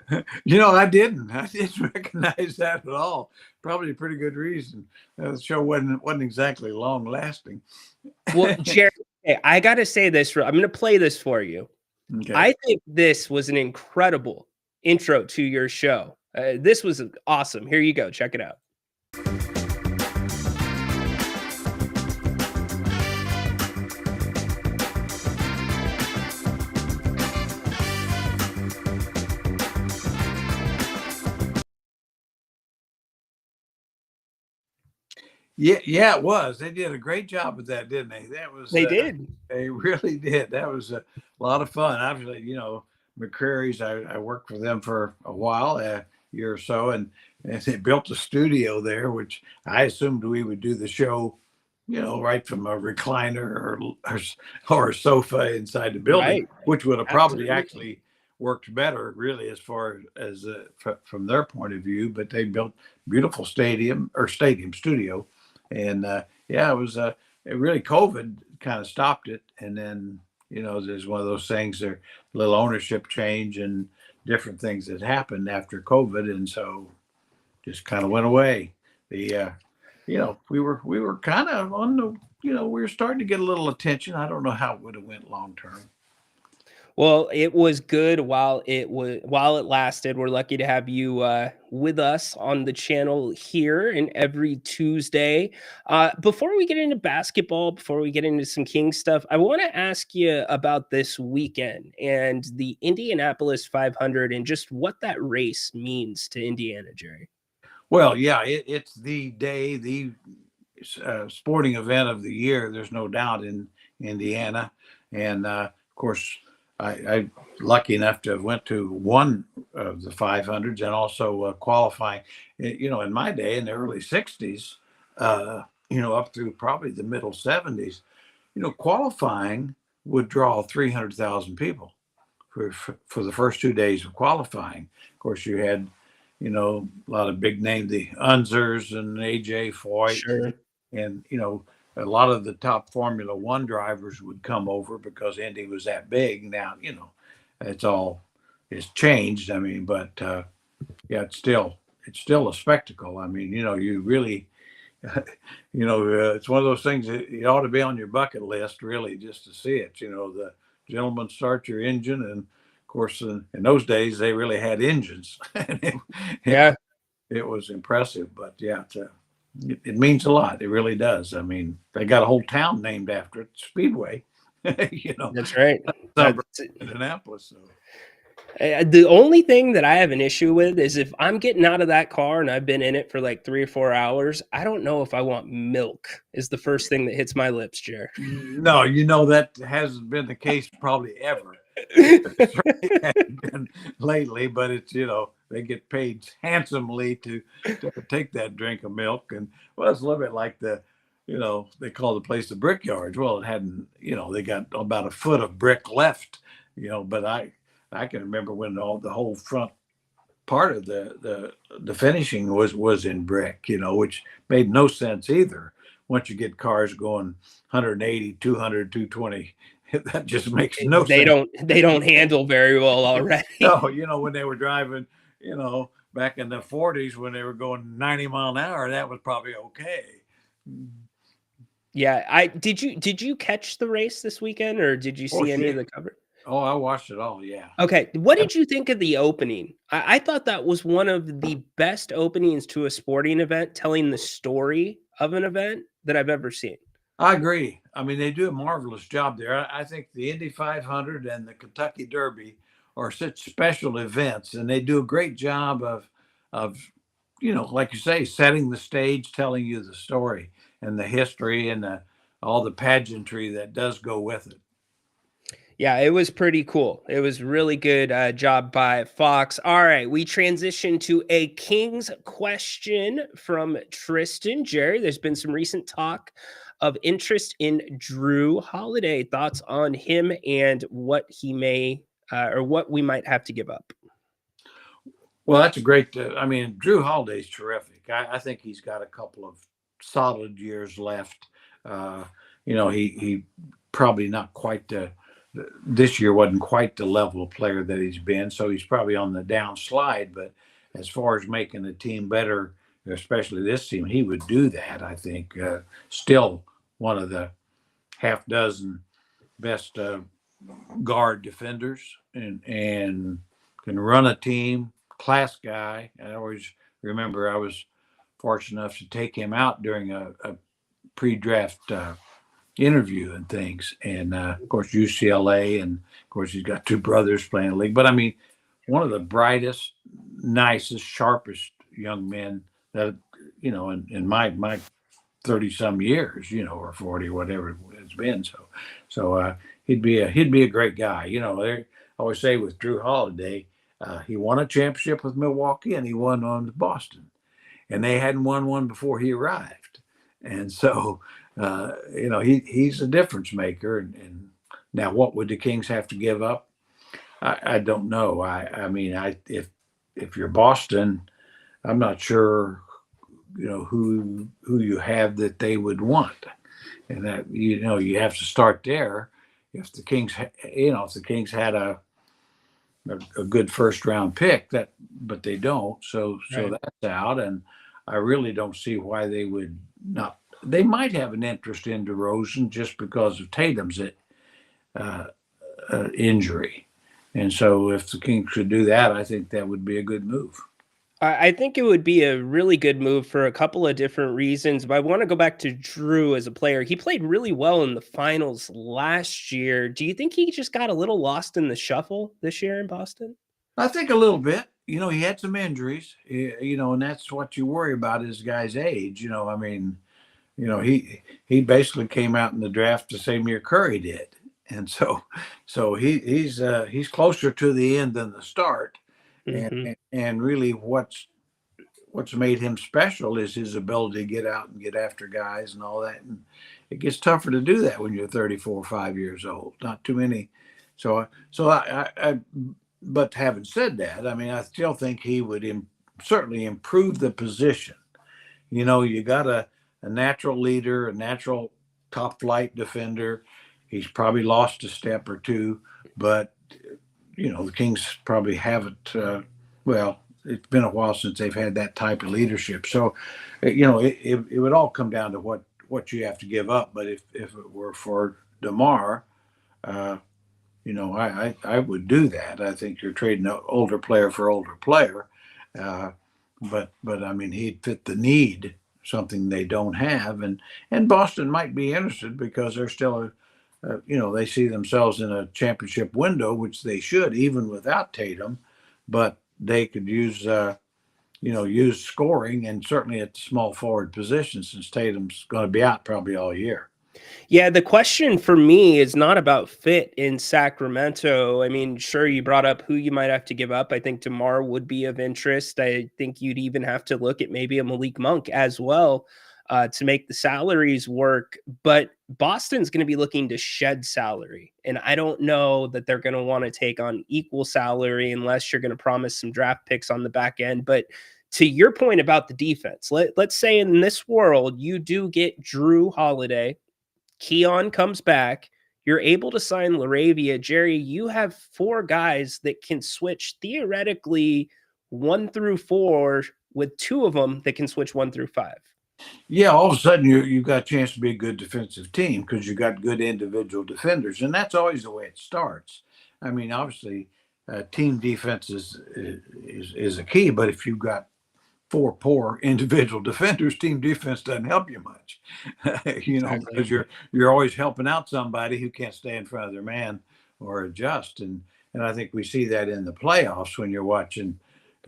I didn't recognize that at all. Probably a pretty good reason. The show wasn't exactly long lasting. Well, Jerry, I got to say this. I'm going to play this for you. Okay. I think this was an incredible intro to your show. This was awesome. Here you go. Check it out. Yeah, it was. They did a great job with that, didn't they? They did. They really did. That was a lot of fun. Obviously, McCrary's. I worked for them for a while, a year or so, and they built a studio there, which I assumed we would do the show, right from a recliner or a sofa inside the building, right. Which would have probably actually worked better, really, as far as from their point of view. But they built beautiful stadium studio. And it was really COVID kind of stopped it, and then there's one of those things. There, little ownership change and different things that happened after COVID, and so just kind of went away. The we were kind of on the we were starting to get a little attention. I don't know how it would have went long term. Well, it was good while it lasted. We're lucky to have you with us on the channel here and every Tuesday. Before we get into basketball, before we get into some King stuff, I want to ask you about this weekend and the Indianapolis 500 and just what that race means to Indiana, Jerry. Well, yeah, it's the day, the sporting event of the year. There's no doubt in Indiana, and of course, I lucky enough to have went to one of the 500s and also qualifying. In my day in the early 60s, up through probably the middle 70s, qualifying would draw 300,000 people for the first 2 days of qualifying. Of course, you had a lot of big names, the Unzers and AJ Foyt. Sure. And, a lot of the top Formula One drivers would come over because Indy was that big. Now, it's changed. I mean, but yeah, it's still a spectacle. I mean, you really, it's one of those things that you ought to be on your bucket list, really, just to see it. The gentleman start your engine, and of course, in those days, they really had engines. Yeah. It was impressive, but yeah, it means a lot. It really does. I mean, they got a whole town named after it, Speedway. That's right. Indianapolis. So. The only thing that I have an issue with is if I'm getting out of that car and I've been in it for like 3 or 4 hours, I don't know if I want milk is the first thing that hits my lips, Jer. No, that hasn't been the case probably ever. It hasn't been lately, but it's, they get paid handsomely to take that drink of milk. And well, it's a little bit like they call the place the Brickyards. Well, it hadn't, they got about a foot of brick left, but I can remember when the whole front part of the finishing was in brick, which made no sense either. Once you get cars going 180, 200, 220, that just makes no sense. They don't handle very well already. No, when they were driving, back in the 40s when they were going 90 mile an hour, that was probably okay. Yeah, did you catch the race this weekend, or did you see any of the coverage? Oh, I watched it all, yeah. Okay, what did you think of the opening? I thought that was one of the best openings to a sporting event, telling the story of an event that I've ever seen. I agree. I mean, they do a marvelous job there. I think the Indy 500 and the Kentucky Derby are such special events, and they do a great job of like you say, setting the stage, telling you the story and the history and all the pageantry that does go with it. Yeah, it was pretty cool. It was really good job by Fox. All right, we transition to a Kings question from Tristan. Jerry, there's been some recent talk of interest in Drew Holiday. Thoughts on him and what he may or what we might have to give up? Well, that's a great. Drew Holiday's terrific. I think he's got a couple of solid years left. He probably not quite this year wasn't quite the level of player that he's been, so he's probably on the downslide. But as far as making the team better, especially this team, he would do that. I think still one of the half dozen best guard defenders and can run a team. Class guy. I always remember I was fortunate enough to take him out during a pre-draft interview and things. And of course, UCLA, and of course, he's got 2 brothers playing the league. But I mean, one of the brightest, nicest, sharpest young men that, in my 30 some years, or 40, whatever it's been. So he'd be a great guy. I always say with Drew Holiday, he won a championship with Milwaukee and he won one with Boston, and they hadn't won one before he arrived. And so, he's a difference maker. And now what would the Kings have to give up? I don't know. If you're Boston, I'm not sure, who you have that they would want. And that, you have to start there. if the Kings, if the Kings had a good first round pick, but they don't. So that's out, and I really don't see why they would not. They might have an interest in DeRozan just because of Tatum's injury, and so if the Kings could do that, I think that would be a good move. I think it would be a really good move for a couple of different reasons, but I want to go back to Drew as a player. He played really well in the finals last year. Do you think he just got a little lost in the shuffle this year in Boston? I think a little bit. He had some injuries, and that's what you worry about is guy's age. I mean, he basically came out in the draft the same year Curry did. And so he's closer to the end than the start. And really what's made him special is his ability to get out and get after guys and all that. And it gets tougher to do that when you're 34 or 5 years old. Not too many. But having said that, I mean, I still think he would certainly improve the position. You got a natural leader, a natural top flight defender. He's probably lost a step or two, but the Kings probably haven't. It's been a while since they've had that type of leadership. So, it would all come down to what you have to give up. But if it were for DeMar, I would do that. I think you're trading an older player for older player, but I mean he'd fit the need, something they don't have, and Boston might be interested because they're still they see themselves in a championship window, which they should, even without Tatum, but they could use scoring, and certainly at the small forward position since Tatum's going to be out probably all year. Yeah, the question for me is not about fit in Sacramento. I mean, sure, you brought up who you might have to give up. I think DeMar would be of interest. I think you'd even have to look at maybe a Malik Monk as well to make the salaries work. But Boston's going to be looking to shed salary. And I don't know that they're going to want to take on equal salary unless you're going to promise some draft picks on the back end. But to your point about the defense, let's say in this world, you do get Drew Holiday, Keon comes back, you're able to sign Laravia. Jerry, you have 4 guys that can switch theoretically 1 through 4 with 2 of them that can switch 1 through 5. Yeah, all of a sudden you've got a chance to be a good defensive team because you got good individual defenders, and that's always the way it starts. I mean, obviously, team defense is a key, but if you've got 4 poor individual defenders, team defense doesn't help you much, because you're always helping out somebody who can't stay in front of their man or adjust. And I think we see that in the playoffs when you're watching,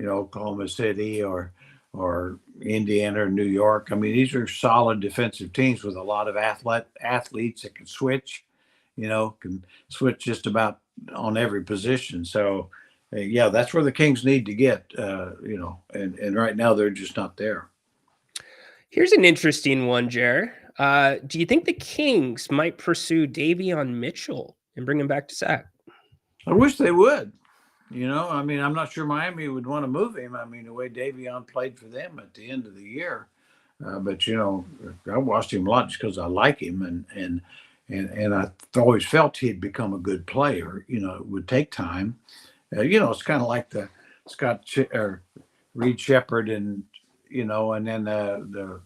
Oklahoma City or Indiana or New York. I mean, these are solid defensive teams with a lot of athletes that can switch, can switch just about on every position. So, yeah, that's where the Kings need to get, and right now they're just not there. Here's an interesting one, Jer. Do you think the Kings might pursue Davion Mitchell and bring him back to Sac? I wish they would. I mean, I'm not sure Miami would want to move him. I mean, the way Davion played for them at the end of the year. But, I watched him a lot just because I like him. And I always felt he'd become a good player. It would take time. It's kind of like the Reed Shepherd and then the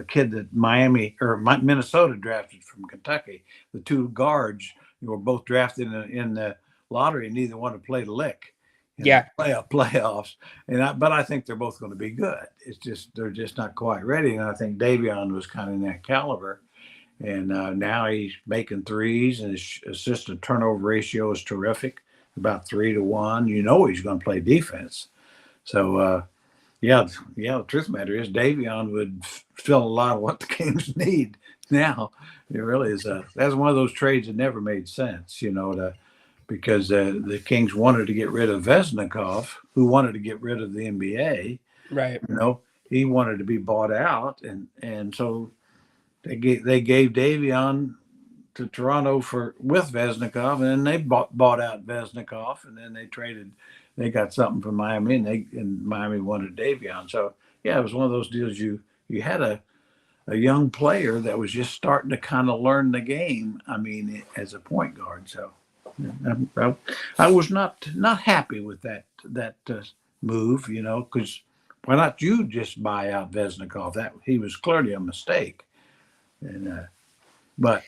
kid that Miami or Minnesota drafted from Kentucky. The 2 guards were both drafted in the lottery, and neither one had played a lick in the playoffs. But I think they're both going to be good. It's just they're just not quite ready. And I think Davion was kind of in that caliber. And now he's making threes, and his assist to turnover ratio is terrific, about 3-1. He's going to play defense. So, the truth of the matter is Davion would fill a lot of what the Kings need now. It really is. That's one of those trades that never made sense, because the Kings wanted to get rid of Vesnikov, who wanted to get rid of the NBA. Right. He wanted to be bought out, and so they gave Davion to Toronto with Vesnikov, and then they bought out Vesnikov, and then they got something from Miami, and Miami wanted Davion. So yeah, it was one of those deals. You had a a young player that was just starting to kind of learn the game. I mean, as a point guard. So I was not happy with that move, because why not you just buy out Vesnikov? That he was clearly a mistake, and but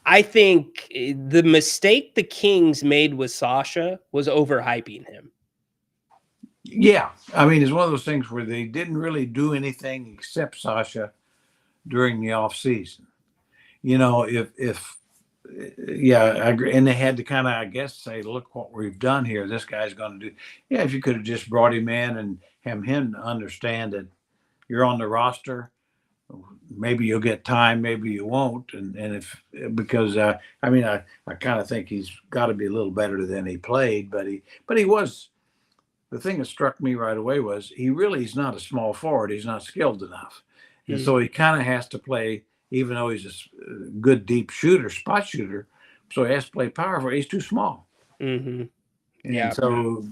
I think the mistake the Kings made with Sasha was overhyping him. yeah, I mean, it's one of those things where they didn't really do anything except Sasha during the off season. If yeah, I agree. And they had to kind of, I guess, say, look what we've done here. This guy's going to do. Yeah, if you could have just brought him in and have him understand that you're on the roster, maybe you'll get time, maybe you won't. And if, because I mean, I kind of think he's got to be a little better than he played, but he was. The thing that struck me right away was he really is not a small forward. He's not skilled enough. And so he kind of has to play, even though he's a good deep shooter, spot shooter. So he has to play power forward. He's too small. Mm-hmm. And so,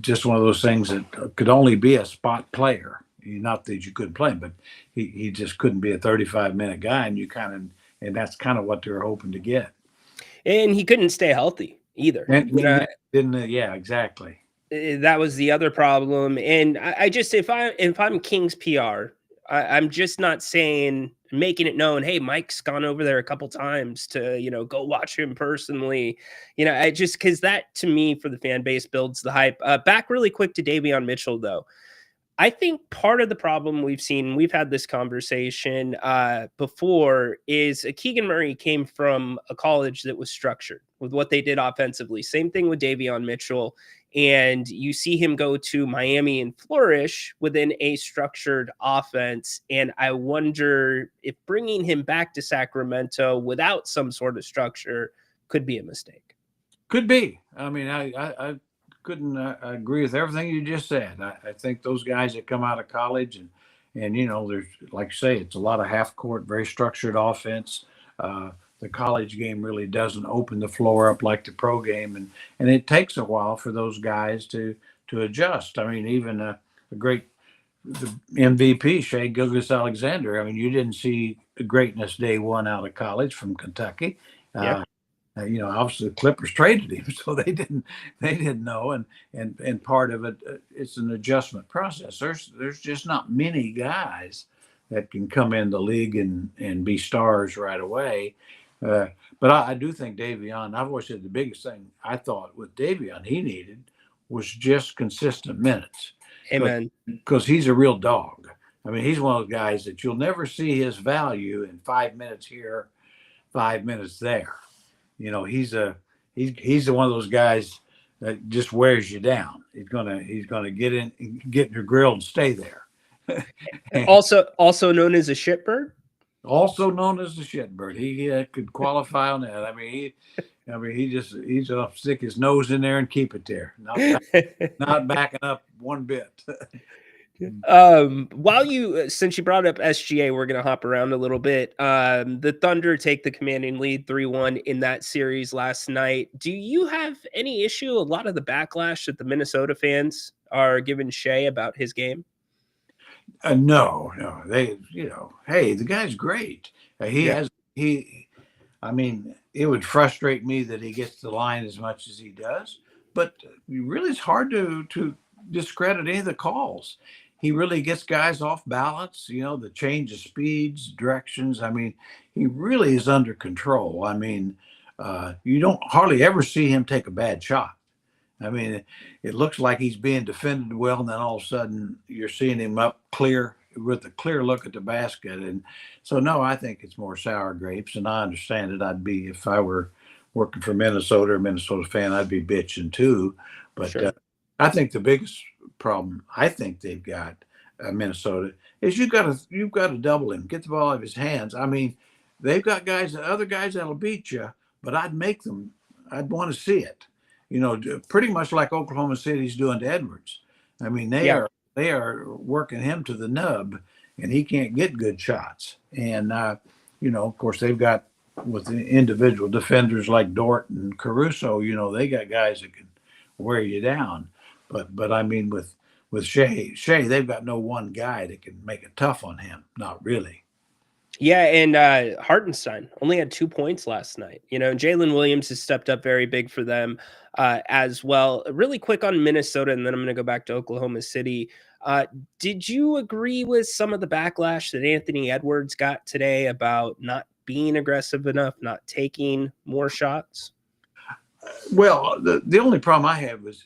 just one of those things that could only be a spot player. Not that you couldn't play him, but he just couldn't be a 35-minute guy. And that's kind of what they were hoping to get. And he couldn't stay healthy either. Yeah, exactly. That was the other problem. And I just, if I'm Kings PR, I'm just not making it known, hey, Mike's gone over there a couple times to, go watch him personally. I just, because that to me for the fan base builds the hype. Back really quick to Davion Mitchell, though. I think part of the problem we've had this conversation before, is Keegan Murray came from a college that was structured with what they did offensively. Same thing with Davion Mitchell. And you see him go to Miami and flourish within a structured offense. And I wonder if bringing him back to Sacramento without some sort of structure could be a mistake. Could be. I mean, I couldn't agree with everything you just said. I think those guys that come out of college and there's, like you say, it's a lot of half court, very structured offense. The college game really doesn't open the floor up like the pro game, and it takes a while for those guys to adjust. I mean, even the MVP Shai Gilgeous-Alexander. I mean, you didn't see greatness day one out of college from Kentucky. Yep. Obviously the Clippers traded him, so they didn't know, and part of it, it's an adjustment process. There's just not many guys that can come in the league and be stars right away. But I do think Davion, I've always said the biggest thing I thought with Davion he needed was just consistent minutes. Amen. Because he's a real dog. I mean, he's one of those guys that you'll never see his value in 5 minutes here, 5 minutes there. He's one of those guys that just wears you down. He's gonna get in your grill and stay there. also known as a shitbird. Also known as the shitbird. He could qualify on that. I mean, he's gonna stick his nose in there and keep it there. Not backing up one bit. Since you brought up SGA, we're going to hop around a little bit. The Thunder take the commanding lead 3-1 in that series last night. Do you have any issue? A lot of the backlash that the Minnesota fans are giving Shai about his game? No, they, hey, the guy's great. I mean, it would frustrate me that he gets the line as much as he does, but really it's hard to discredit any of the calls. He really gets guys off balance, the change of speeds, directions. I mean, he really is under control. I mean, you don't hardly ever see him take a bad shot. I mean, it looks like he's being defended well, and then all of a sudden you're seeing him up clear with a clear look at the basket. And so, no, I think it's more sour grapes, and I understand it. If I were working for Minnesota or a Minnesota fan, I'd be bitching too. But Sure. I think the biggest problem I think they've got Minnesota is you've got to double him, get the ball out of his hands. I mean, they've got other guys that'll beat you, but I'd want to see it. Pretty much like Oklahoma City's doing to Edwards. I mean, they are working him to the nub, and he can't get good shots. And of course, they've got with the individual defenders like Dort and Caruso. They got guys that can wear you down. But I mean, with with Shea, they've got no one guy that can make it tough on him. Not really. Yeah, and Hartenstein only had 2 points last night. Jalen Williams has stepped up very big for them as well. Really quick on Minnesota, and then I'm going to go back to Oklahoma City. Did you agree with some of the backlash that Anthony Edwards got today about not being aggressive enough, not taking more shots? Well, the only problem I had was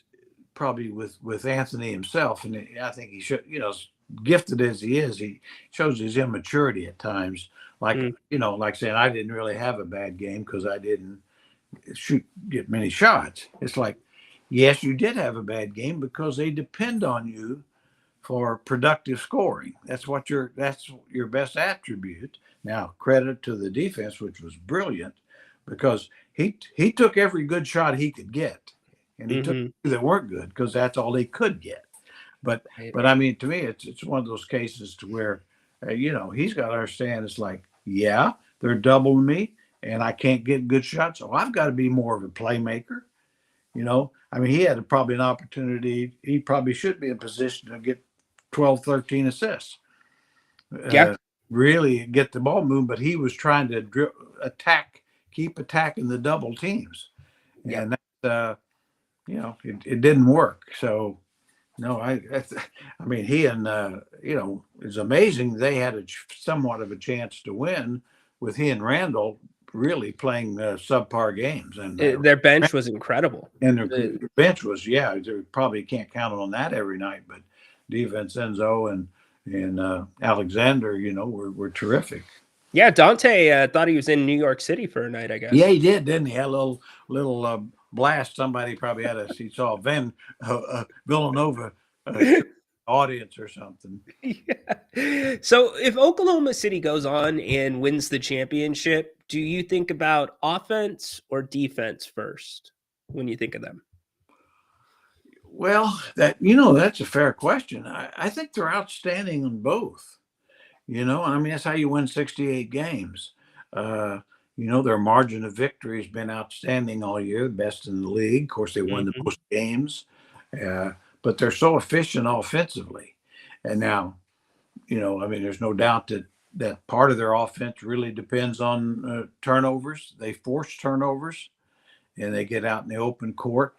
probably with Anthony himself, and I think he should, as gifted as he is, he shows his immaturity at times. Like like saying I didn't really have a bad game because I didn't get many shots. It's like, yes, you did have a bad game because they depend on you for productive scoring. That's your best attribute. Now, credit to the defense, which was brilliant, because he took every good shot he could get, and he took two that weren't good because that's all he could get. But I mean, to me, it's one of those cases to where he's got to understand. It's like, yeah, they're doubling me, and I can't get good shots, so I've got to be more of a playmaker. I mean, he had probably an opportunity. He probably should be in position to get 12, 13 assists. Really get the ball moving, but he was trying to keep attacking the double teams. And that, it didn't work. So, no, I mean, he and, it's amazing they had somewhat of a chance to win with he and Randall really playing subpar games. And their bench was incredible. And their bench was, they probably can't count on that every night, but DiVincenzo and Alexander, were terrific. Yeah, Dante thought he was in New York City for a night, I guess. Yeah, he did, didn't he? Had a little blast. Somebody probably he saw Villanova audience or something. Yeah. So if Oklahoma City goes on and wins the championship, do you think about offense or defense first when you think of them? Well, that's a fair question. I think they're outstanding on both. I mean, that's how you win 68 games. Their margin of victory has been outstanding all year, best in the league. Of course, they won the most games, but they're so efficient offensively. And now, I mean, there's no doubt that part of their offense really depends on turnovers. They force turnovers, and they get out in the open court,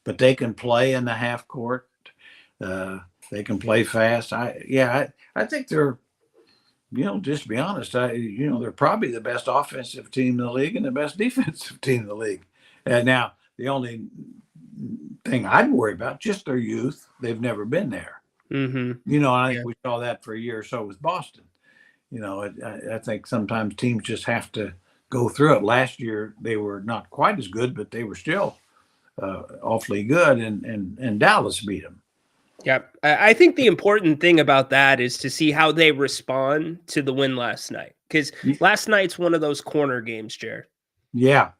but they can play in the half court. They can play fast. I think they're, just to be honest, they're probably the best offensive team in the league and the best defensive team in the league. And now the only thing I'd worry about, just their youth. They've never been there. I think we saw that for a year or so with Boston. I think sometimes teams just have to go through it. Last year, they were not quite as good, but they were still awfully good, and Dallas beat them. Yeah, I think the important thing about that is to see how they respond to the win last night, because last night's one of those corner games, Jared. Yeah,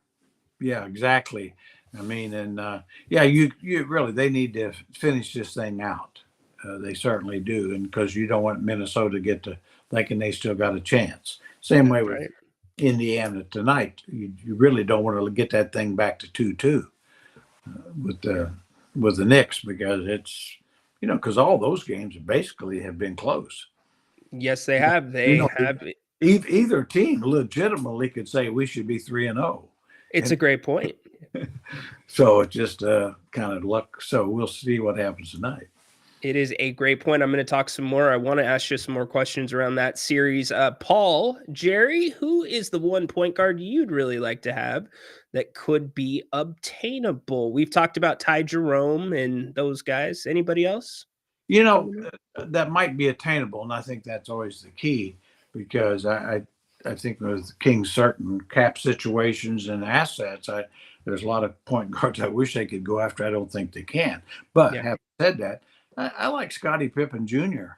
exactly. I mean, and you really, they need to finish this thing out. They certainly do, and because you don't want Minnesota to get to thinking they still got a chance. Same way with Indiana tonight. You really don't want to get that thing back to 2-2 with the Knicks, because it's because all those games basically have been close. Yes, they have. They have. Either team legitimately could say we should be 3-0. It's a great point. So it's just kind of luck. So we'll see what happens tonight. It is a great point. I'm going to talk some more. I want to ask you some more questions around that series. Paul, Jerry, who is the one point guard you'd really like to have that could be obtainable? We've talked about Ty Jerome and those guys. Anybody else? That might be attainable, and I think that's always the key, because I think with King's certain cap situations and assets, there's a lot of point guards I wish they could go after. I don't think they can. But having said that, I like Scottie Pippen Jr.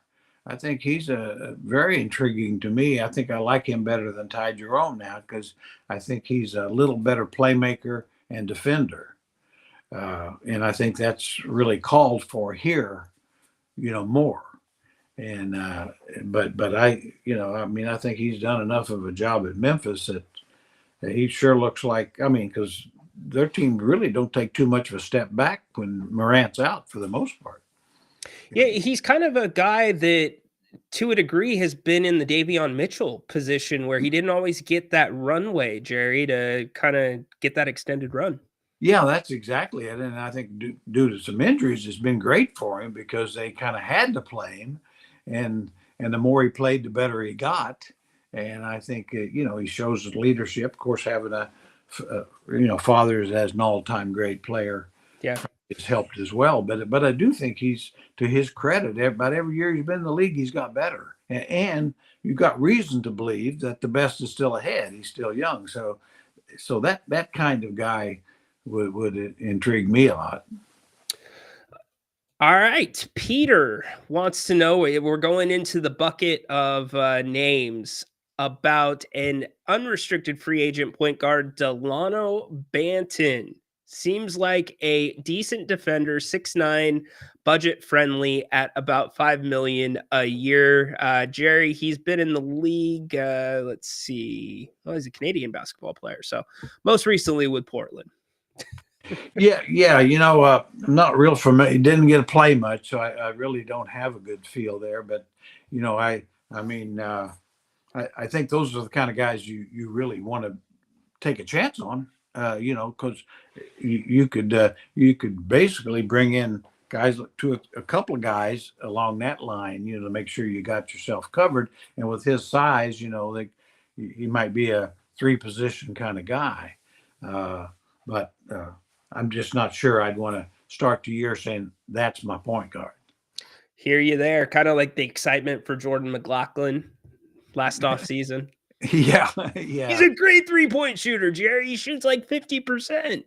I think he's very intriguing to me. I think I like him better than Ty Jerome now, because I think he's a little better playmaker and defender. And I think that's really called for here, more. And but I think he's done enough of a job at Memphis that he sure looks like, because their team really don't take too much of a step back when Morant's out for the most part. Yeah, he's kind of a guy that, to a degree, has been in the Davion Mitchell position where he didn't always get that runway, Jerry, to kind of get that extended run. Yeah, that's exactly it. And I think due to some injuries, it's been great for him because they kind of had to play him, and the more he played, the better he got. And I think he shows his leadership. Of course, having a father as an all-time great player, yeah, it's helped as well. But I do think he's, to his credit, about every year he's been in the league, he's got better. And you've got reason to believe that the best is still ahead. He's still young, so that kind of guy would intrigue me a lot. All right. Peter wants to know, we're going into the bucket of names about an unrestricted free agent point guard, Delano Banton. Seems like a decent defender, 6'9", budget friendly at about $5 million a year. Jerry, he's been in the league. Let's see. Well, he's a Canadian basketball player. So most recently with Portland. Yeah. I'm not real familiar. He didn't get to play much, so I really don't have a good feel there. But I think those are the kind of guys you really want to take a chance on. Because you could basically bring in guys to a couple of guys along that line, to make sure you got yourself covered. And with his size, he might be a 3-position kind of guy. But I'm just not sure I'd want to start the year saying that's my point guard. Hear you there. Kind of like the excitement for Jordan McLaughlin last offseason. Yeah. He's a great 3-point shooter, Jerry. He shoots like 50%.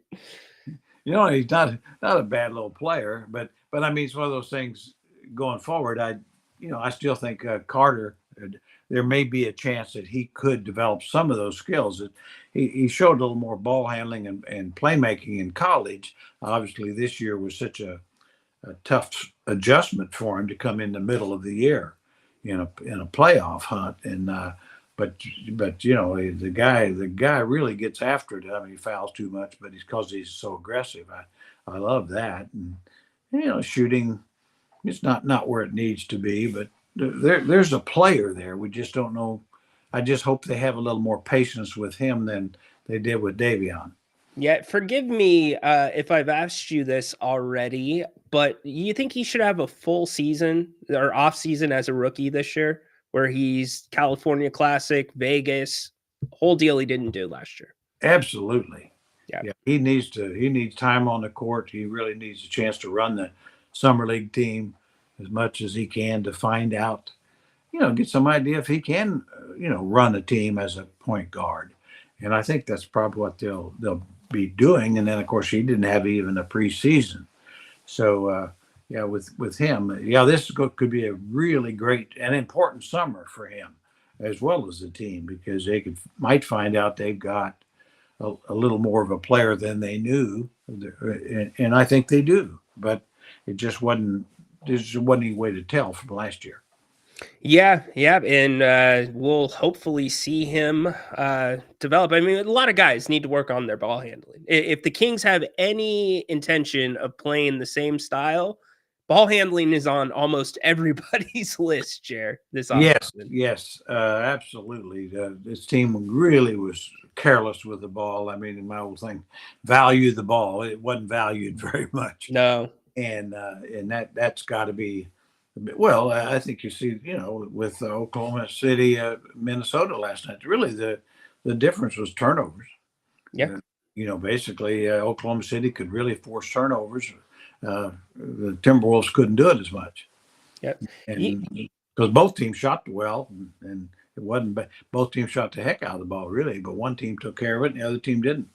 He's not a bad little player, but I mean, it's one of those things going forward. I still think Carter, there may be a chance that he could develop some of those skills. He showed a little more ball handling and playmaking in college. Obviously, this year was such a tough adjustment for him to come in the middle of the year in a playoff hunt. And but the guy really gets after it. I mean, he fouls too much, but it's because he's so aggressive. I love that. And shooting, it's not where it needs to be, but there's a player there. We just don't know. I just hope they have a little more patience with him than they did with Davion. Yeah, forgive me if I've asked you this already, but you think he should have a full season or off season as a rookie this year, where he's California Classic, Vegas, whole deal he didn't do last year? Absolutely. Yeah. He needs time on the court. He really needs a chance to run the summer league team as much as he can to find out, get some idea if he can, run a team as a point guard. And I think that's probably what they'll be doing. And then, of course, he didn't have even a preseason. So, with him, this could be a really great and important summer for him as well as the team, because they might find out they've got a little more of a player than they knew. And I think they do. But it just wasn't any way to tell from last year. Yeah, and we'll hopefully see him develop. I mean, a lot of guys need to work on their ball handling. If the Kings have any intention of playing the same style, ball handling is on almost everybody's list, Jer, this offseason. Yes, absolutely. This team really was careless with the ball. I mean, my whole thing, value the ball. It wasn't valued very much. No. And that's got to be, well, I think you see, with Oklahoma City, Minnesota last night, really the difference was turnovers. Yeah. Basically Oklahoma City could really force turnovers. The Timberwolves couldn't do it as much. Yep. And because both teams shot well, and it wasn't, both teams shot the heck out of the ball, really, but one team took care of it and the other team didn't.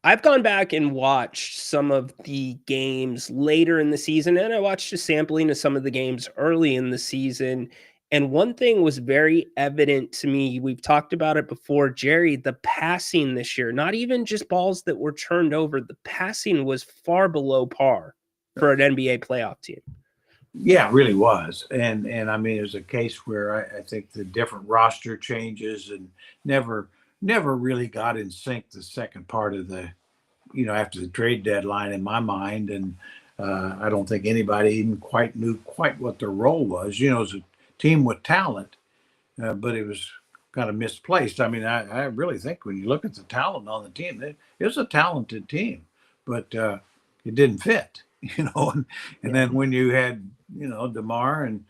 I've gone back and watched some of the games later in the season, and I watched a sampling of some of the games early in the season. And one thing was very evident to me. We've talked about it before, Jerry, the passing this year, not even just balls that were turned over. The passing was far below par for an NBA playoff team. Yeah, it really was. And I mean, it was a case where I think the different roster changes and never really got in sync the second part of the, after the trade deadline in my mind. And I don't think anybody even quite knew what their role was. You know, as a team with talent, but it was kind of misplaced. I mean, I really think when you look at the talent on the team, it was a talented team, but it didn't fit, you know. And then when you had, you know, DeMar and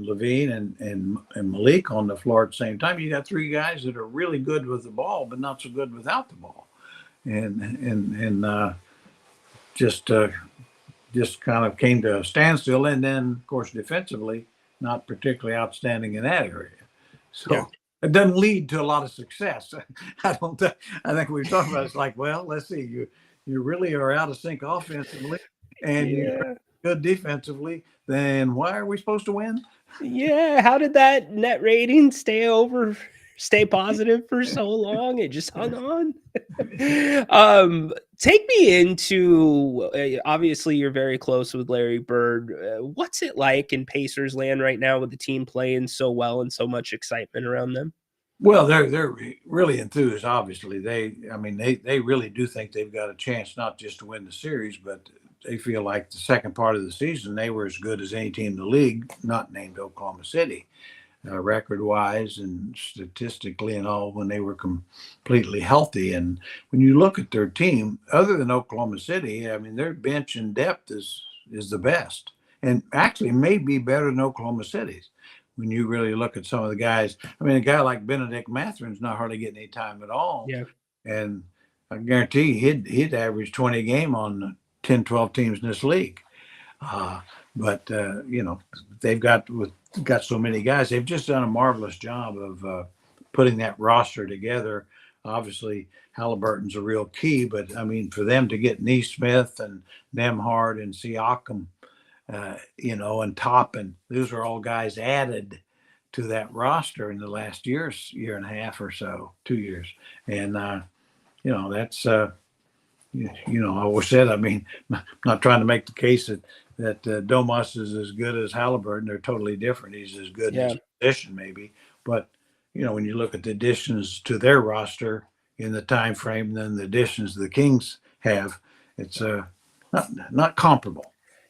Levine and Malik on the floor at the same time, you got three guys that are really good with the ball, but not so good without the ball, and just kind of came to a standstill. And then, of course, defensively, not particularly outstanding in that area. So it doesn't lead to a lot of success. I think we've talked about it. It's like, well, let's see, you really are out of sync offensively, and you're good defensively. Then why are we supposed to win? Yeah, how did that net rating stay positive for so long? It just hung on. Take me into obviously you're very close with Larry Bird. What's it like in Pacers land right now with the team playing so well and so much excitement around them? Well, they're really enthused. Obviously, they really do think they've got a chance not just to win the series, but they feel like the second part of the season they were as good as any team in the league, not named Oklahoma City, record-wise and statistically and all, when they were completely healthy. And when you look at their team, other than Oklahoma City, I mean, their bench and depth is the best, and actually may be better than Oklahoma City's. When you really look at some of the guys, I mean, a guy like Benedict Matherin's not hardly getting any time at all. Yeah. And I guarantee he'd average 20 a game on 10, 12 teams in this league. But you know, they've got so many guys. They've just done a marvelous job of putting that roster together. Obviously, Halliburton's a real key, but I mean, for them to get Neesmith and Nemhard and Siakam, you know, and Toppin, those are all guys added to that roster in the last year and a half or so, 2 years. And, you know, that's, you know, I always said, I mean, I'm not trying to make the case that Domas is as good as Halliburton. They're totally different. He's as good in his position, maybe. But, you know, when you look at the additions to their roster in the time frame than the additions the Kings have, it's not comparable.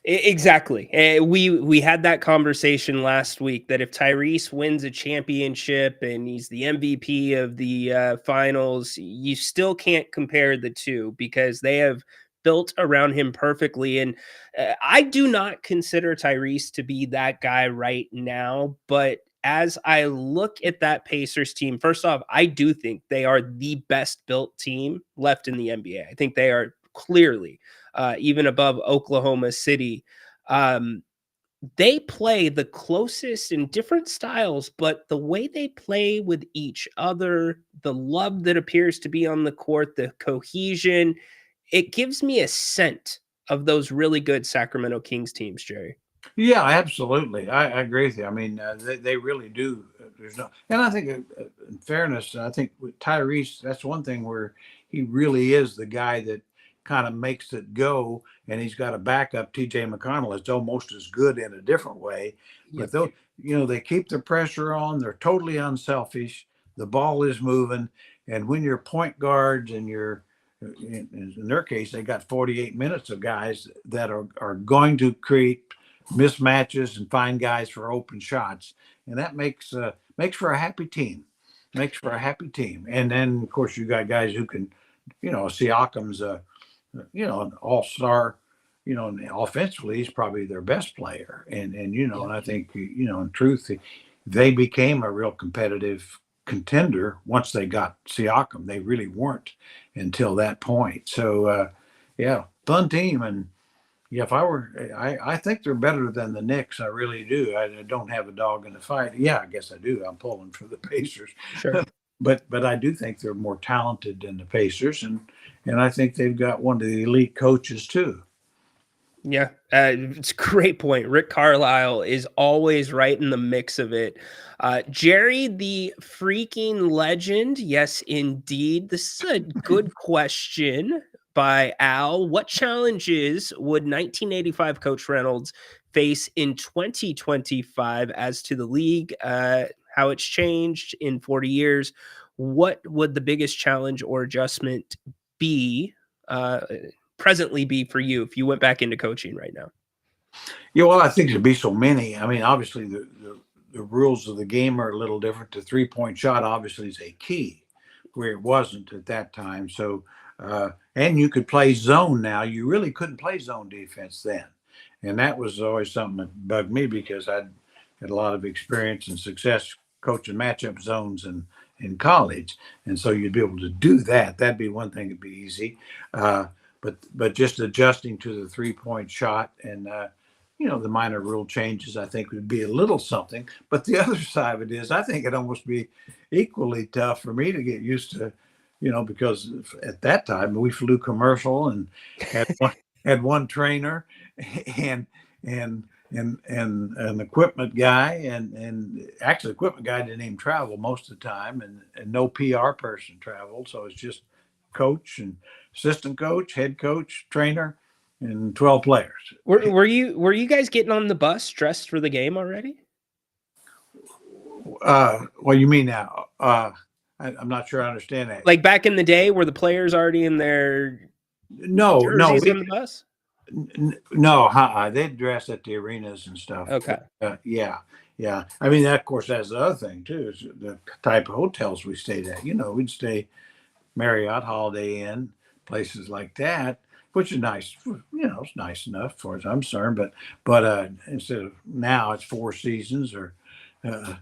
Exactly. We had that conversation last week that if Tyrese wins a championship and he's the MVP of the finals, you still can't compare the two because they have built around him perfectly. And I do not consider Tyrese to be that guy right now. But as I look at that Pacers team, first off, I do think they are the best built team left in the NBA. I think they are clearly even above Oklahoma City. They play the closest in different styles, but the way they play with each other, the love that appears to be on the court, the cohesion, it gives me a scent of those really good Sacramento Kings teams, Jerry. Yeah, absolutely. I agree with you. I mean, they really do. There's no, and I think, in fairness, I think with Tyrese, that's one thing where he really is the guy that kind of makes it go, and he's got a backup, TJ McConnell. That's almost as good in a different way. But those, you know, they keep the pressure on. They're totally unselfish. The ball is moving, and when your point guards and your in their case, they got 48 minutes of guys that are going to create mismatches and find guys for open shots, and that makes for a happy team. Makes for a happy team. And then, of course, you got guys who can, you know, Siakam's you know, an all-star. You know, and offensively, he's probably their best player. And you know, and I think, you know, in truth, they became a real competitive contender once they got Siakam. They really weren't until that point. So, yeah, fun team. And yeah, I think they're better than the Knicks. I really do. I don't have a dog in the fight. Yeah, I guess I do. I'm pulling for the Pacers. Sure. But I do think they're more talented than the Pacers, and I think they've got one of the elite coaches too. Yeah, it's a great point. Rick Carlisle is always right in the mix of it. Jerry, the freaking legend. Yes, indeed. This is a good question by Al. What challenges would 1985 Coach Reynolds face in 2025 as to the league, how it's changed in 40 years? What would the biggest challenge or adjustment be? presently be for you if you went back into coaching right now? Yeah, well, I think there'd be so many. I mean, obviously the rules of the game are a little different. The 3-point shot obviously is a key, where it wasn't at that time. So, and you could play zone now. You really couldn't play zone defense then, and that was always something that bugged me because I'd had a lot of experience and success coaching matchup zones in college, and so you'd be able to do that. That'd be one thing that'd be easy. But just adjusting to the 3-point shot and the minor rule changes, I think would be a little something. But the other side of it is, I think it'd almost be equally tough for me to get used to, because at that time we flew commercial and had one trainer and an equipment guy, and actually the equipment guy didn't even travel most of the time, and no PR person traveled. So it's just coach and assistant coach, head coach, trainer, and 12 players. Were you guys getting on the bus dressed for the game already? What you mean now? I'm not sure I understand that. Like back in the day, were the players already in their jerseys on the bus? No, they'd dress at the arenas and stuff. Okay. Yeah. I mean, that, of course, that's the other thing too, is the type of hotels we stayed at. We'd stay Marriott, Holiday Inn, places like that, which is nice. It's nice enough as far as I'm concerned. But instead of now, it's Four Seasons or that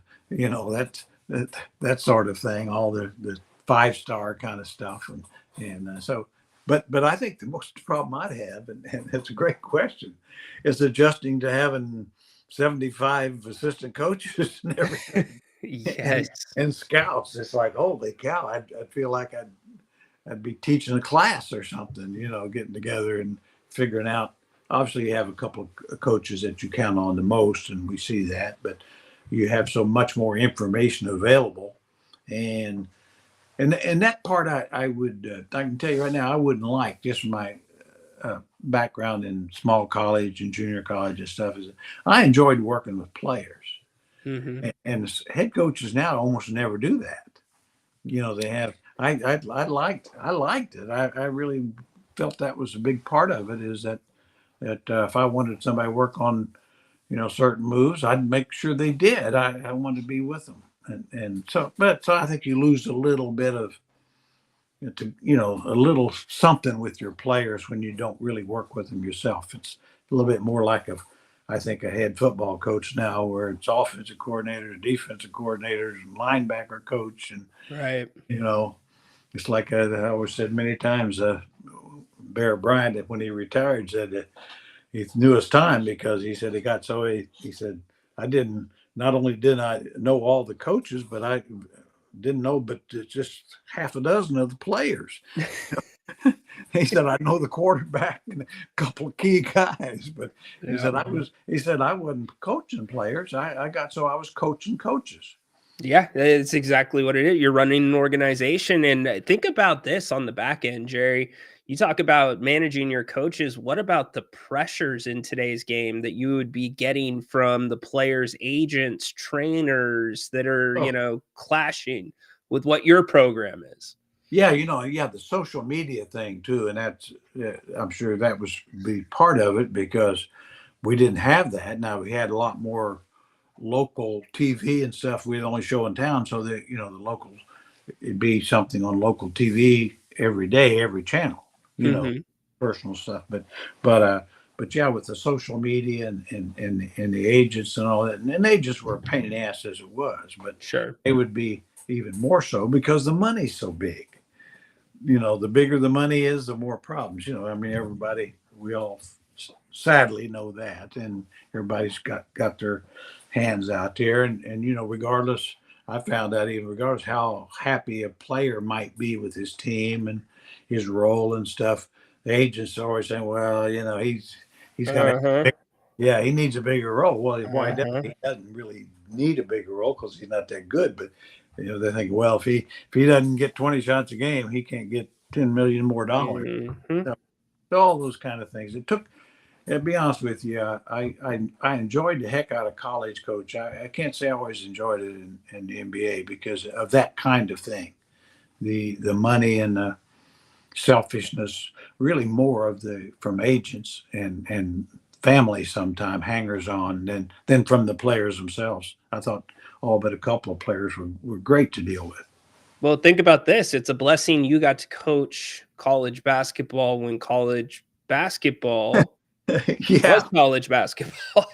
sort of thing. All the 5-star kind of stuff, and so. But I think the most problem I'd have, and it's a great question, is adjusting to having 75 assistant coaches and everything. Yes. And scouts. It's like, holy cow! I'd feel like I'd be teaching a class or something, getting together and figuring out. Obviously, you have a couple of coaches that you count on the most, and we see that. But you have so much more information available, and that part I can tell you right now I wouldn't like, just from my background in small college and junior college and stuff, is I enjoyed working with players. Mm-hmm. And head coaches now almost never do that. They have. I liked it. I really felt that was a big part of it. Is that if I wanted somebody to work on certain moves, I'd make sure they did. I wanted to be with them. And so I think you lose a little bit of, a little something with your players when you don't really work with them yourself. It's a little bit more like I think a head football coach now, where it's offensive coordinators, defensive coordinators, linebacker coach, and right. It's like I always said many times. Bear Bryant, when he retired, said that he knew his time because he said he said not only didn't I know all the coaches, but I didn't know but just half a dozen of the players. He said, I know the quarterback and a couple of key guys, but he said I wasn't coaching players. I was coaching coaches. Yeah, it's exactly what it is. You're running an organization, and think about this on the back end, Jerry. You talk about managing your coaches. What about the pressures in today's game that you would be getting from the players' agents, trainers that are, clashing with what your program is? Yeah, the social media thing too, and that's I'm sure that was be part of it because we didn't have that. Now we had a lot more local TV and stuff. We'd only show in town, so that the locals, it'd be something on local TV every day, every channel. Personal stuff, but yeah, with the social media and the agents and all that, and agents were a pain in the ass as it was, but sure, they would be even more so because the money's so big. The bigger the money is, the more problems. I mean, we all sadly know that, and everybody's got their hands out there, and regardless, I found out even regardless how happy a player might be with his team and his role and stuff, the agents are always saying, well, he's got he needs a bigger role. Well, why doesn't he? Doesn't really need a bigger role because he's not that good. But they think, well, if he doesn't get 20 shots a game, he can't get $10 million more dollars. Mm-hmm. So all those kind of things. It took. To be honest with you, I enjoyed the heck out of college, Coach. I can't say I always enjoyed it in the NBA because of that kind of thing, the money and selfishness, really more of from agents and family, sometimes hangers on, than from the players themselves. I thought all but a couple of players were great to deal with. Well, think about this. It's a blessing you got to coach college basketball when college basketball was college basketball.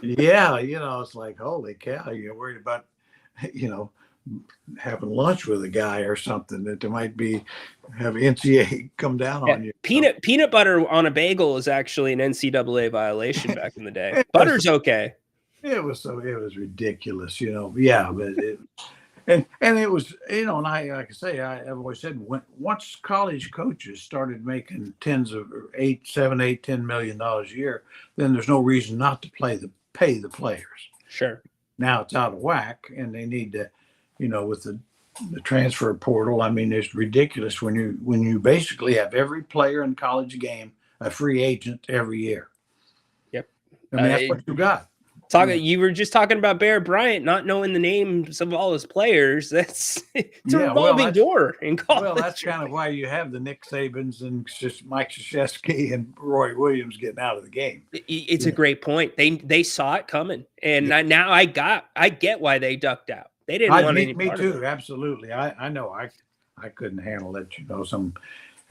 Yeah, it's like, holy cow, you're worried about, having lunch with a guy or something that there might have NCAA come down on you. Peanut butter on a bagel is actually an NCAA violation back in the day. Butter's okay. It was ridiculous, Yeah, but and it was, and I, like I say, I've always said, once college coaches started making tens of $10 million a year, then there's no reason not to pay the players. Sure. Now it's out of whack, and they need to, with the transfer portal. I mean, it's ridiculous when you basically have every player in college game a free agent every year. Yep. I mean, that's what you got. You were just talking about Bear Bryant not knowing the names of all his players. It's a revolving door in college. Well, that's kind of why you have the Nick Sabans and just Mike Krzyzewski and Roy Williams getting out of the game. It's a great point. They saw it coming, and now I get why they ducked out. They didn't want any part of it. Me too, absolutely. I know I couldn't handle it. Some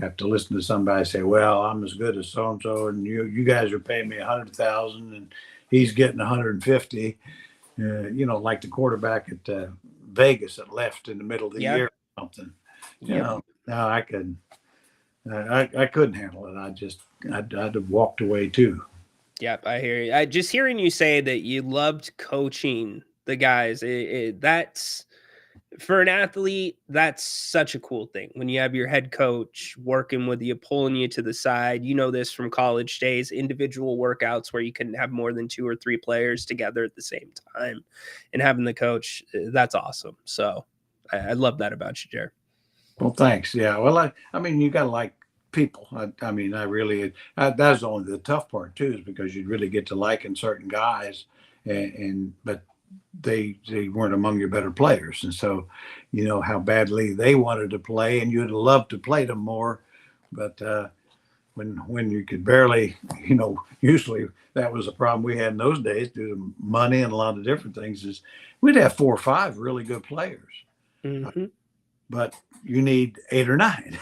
have to listen to somebody say, "Well, I'm as good as so and so, and you guys are paying me $100,000 and he's getting 150." Like the quarterback at Vegas that left in the middle of the year or something. No, I couldn't. I couldn't handle it. I'd have walked away too. Yep, I hear you. Just hearing you say that you loved coaching the guys, that's, for an athlete, that's such a cool thing. When you have your head coach working with you, pulling you to the side, this from college days, individual workouts where you couldn't have more than 2 or 3 players together at the same time, and having the coach, that's awesome. So I love that about you, Jared. Well, thanks. Yeah. Well, I mean, you got to like people. I mean, that's only the tough part too, is because you really get to liking certain guys, but they weren't among your better players, and so how badly they wanted to play, and you'd love to play them more, but when you could barely, usually that was a problem we had in those days due to money and a lot of different things, is we'd have 4 or 5 really good players, but you need 8 or 9.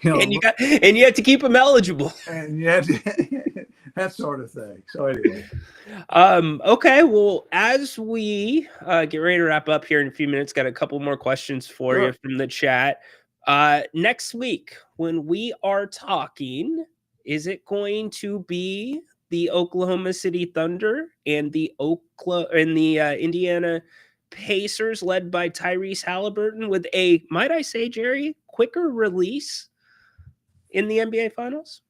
And you had to keep them eligible, and you had to, that sort of thing. So anyway, okay. Well, as we get ready to wrap up here in a few minutes, got a couple more questions for you from the chat. Next week, when we are talking, is it going to be the Oklahoma City Thunder and the Indiana Pacers, led by Tyrese Halliburton, with a, might I say, Jerry, quicker release in the NBA Finals?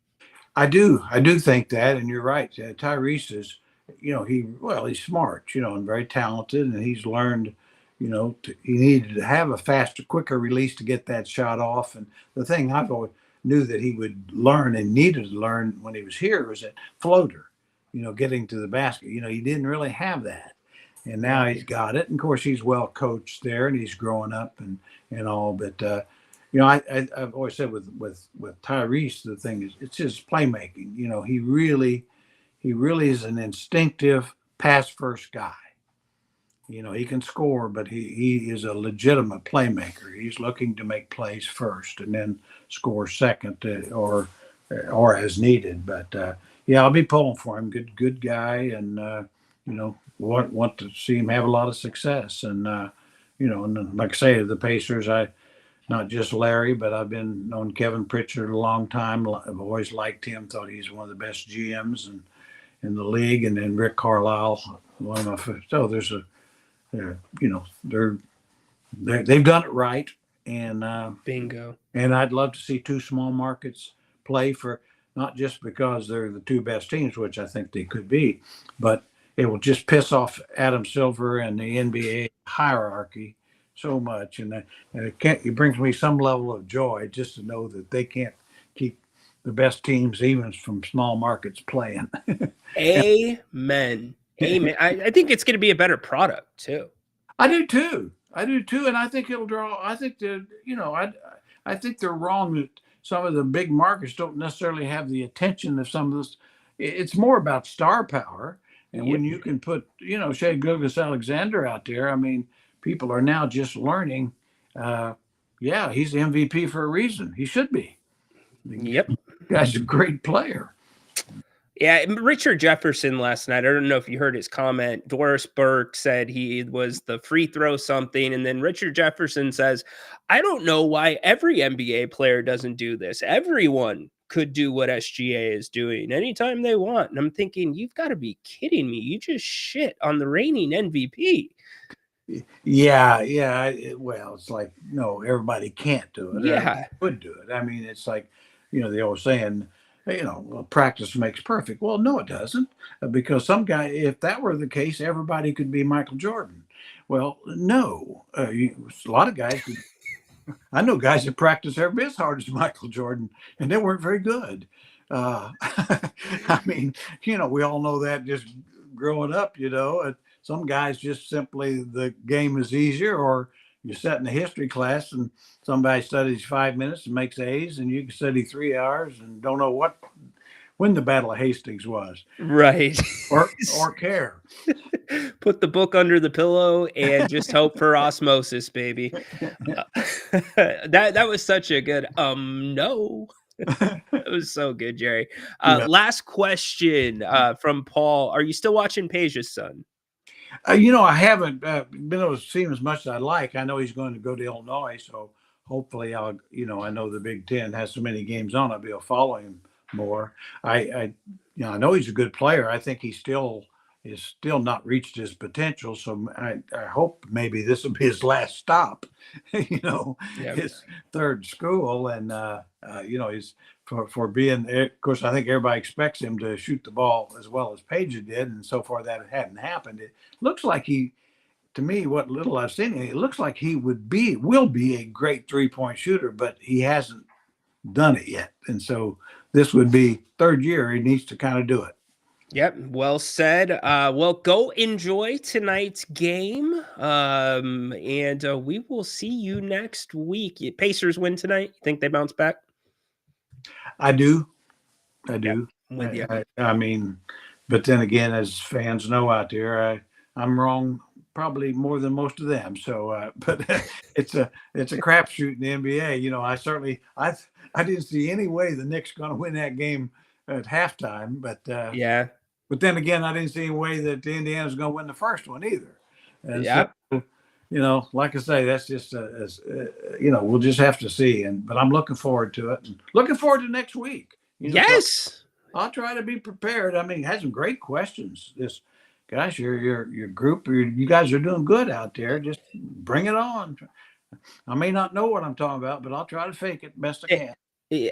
I do think that, and you're right. Tyrese is, he's smart, and very talented, and he's learned, he needed to have a faster, quicker release to get that shot off. And the thing I've always knew that he would learn and needed to learn when he was here was that floater, getting to the basket. He didn't really have that, and now he's got it. And of course, he's well coached there, and he's growing up and all. But I've always said with Tyrese, the thing is, it's his playmaking. He really is an instinctive pass first guy. He can score, but he is a legitimate playmaker. He's looking to make plays first and then score second, or as needed. But I'll be pulling for him. Good guy, and want to see him have a lot of success. And and like I say, the Pacers, not just Larry, but I've known Kevin Pritchard a long time. I've always liked him. Thought he's one of the best GMs in the league. And then Rick Carlisle, one of my favorite. So there's they've done it right. And bingo. And I'd love to see 2 small markets play, for not just because they're the 2 best teams, which I think they could be, but it will just piss off Adam Silver and the NBA hierarchy so much, and it brings me some level of joy just to know that they can't keep the best teams, even from small markets, playing. Amen. I think it's going to be a better product too. I do too. I do too, and I think it'll draw. I think that I think they're wrong that some of the big markets don't necessarily have the attention of some of this. It's more about star power, and when you can put Shea Gilgeous-Alexander out there, I mean, people are now just learning. Yeah, he's the MVP for a reason. He should be. Yep, guy's a great player. Yeah, Richard Jefferson last night, I don't know if you heard his comment. Doris Burke said he was the free throw something. And then Richard Jefferson says, I don't know why every NBA player doesn't do this. Everyone could do what SGA is doing anytime they want. And I'm thinking, you've got to be kidding me. You just shit on the reigning MVP. Yeah. Well, it's like, no, everybody can't do it. Yeah. Could do it. I mean, it's like, the old saying, practice makes perfect. Well, no, it doesn't, because some guy, if that were the case, everybody could be Michael Jordan. Well, no, a lot of guys. I know guys that practice every bit as hard as Michael Jordan, and they weren't very good. I mean, we all know that just growing up. Some guys just simply the game is easier, or you sit in a history class and somebody studies 5 minutes and makes A's, and you can study 3 hours and don't know when the Battle of Hastings was. Right. Or care. Put the book under the pillow and just hope for osmosis, baby. That was such a good no. It was so good, Jerry. Last question from Paul. Are you still watching Page's son? I haven't been able to see him as much as I'd like. I know he's going to go to Illinois, so hopefully I know the Big Ten has so many games on, I'll be able to follow him more. I know he's a good player. I think he still not reached his potential. So I hope maybe this will be his last stop, his third school. And, he's for being, of course, I think everybody expects him to shoot the ball as well as Page did. And so far that hadn't happened. It looks like to me, what little I've seen, it looks like he will be a great 3-point shooter, but he hasn't done it yet. And so this would be third year. He needs to kind of do it. Yep. Well said. Well, go enjoy tonight's game. And we will see you next week. Pacers win tonight. You think they bounce back? I do. Yep, with you. I mean, but then again, as fans know out there, I'm wrong probably more than most of them. So, but it's a crapshoot in the NBA. I didn't see any way the Knicks going to win that game at halftime. But yeah. But then again, I didn't see any way that the Indiana's going to win the first one either. And yep. So, like I say, that's just we'll just have to see. But I'm looking forward to it. And looking forward to next week. Yes. I'll try to be prepared. I mean, had some great questions. Guys, your group, you guys are doing good out there. Just bring it on. I may not know what I'm talking about, but I'll try to fake it best I can.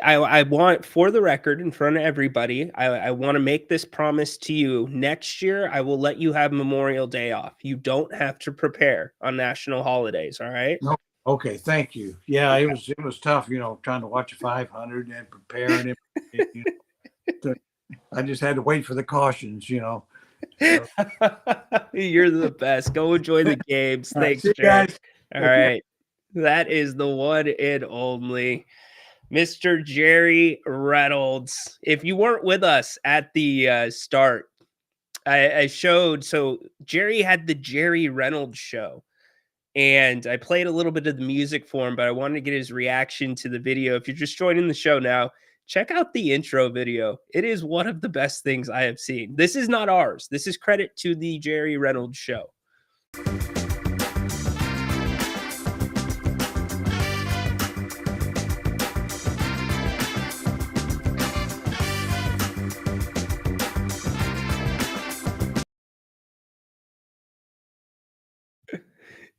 I want, for the record, in front of everybody, I want to make this promise to you. Next year, I will let you have Memorial Day off. You don't have to prepare on national holidays. All right. No. Okay. Thank you. Yeah, it was tough, trying to watch a 500 and preparing it. I just had to wait for the cautions, So. You're the best. Go enjoy the games. Thanks, Jared. Guys. All right. That is the one and only Mr. Jerry Reynolds. If you weren't with us at the start, I showed. So Jerry had the Jerry Reynolds show, and I played a little bit of the music for him, but I wanted to get his reaction to the video. If you're just joining the show now, check out the intro video. It is one of the best things I have seen. This is not ours. This is credit to the Jerry Reynolds show.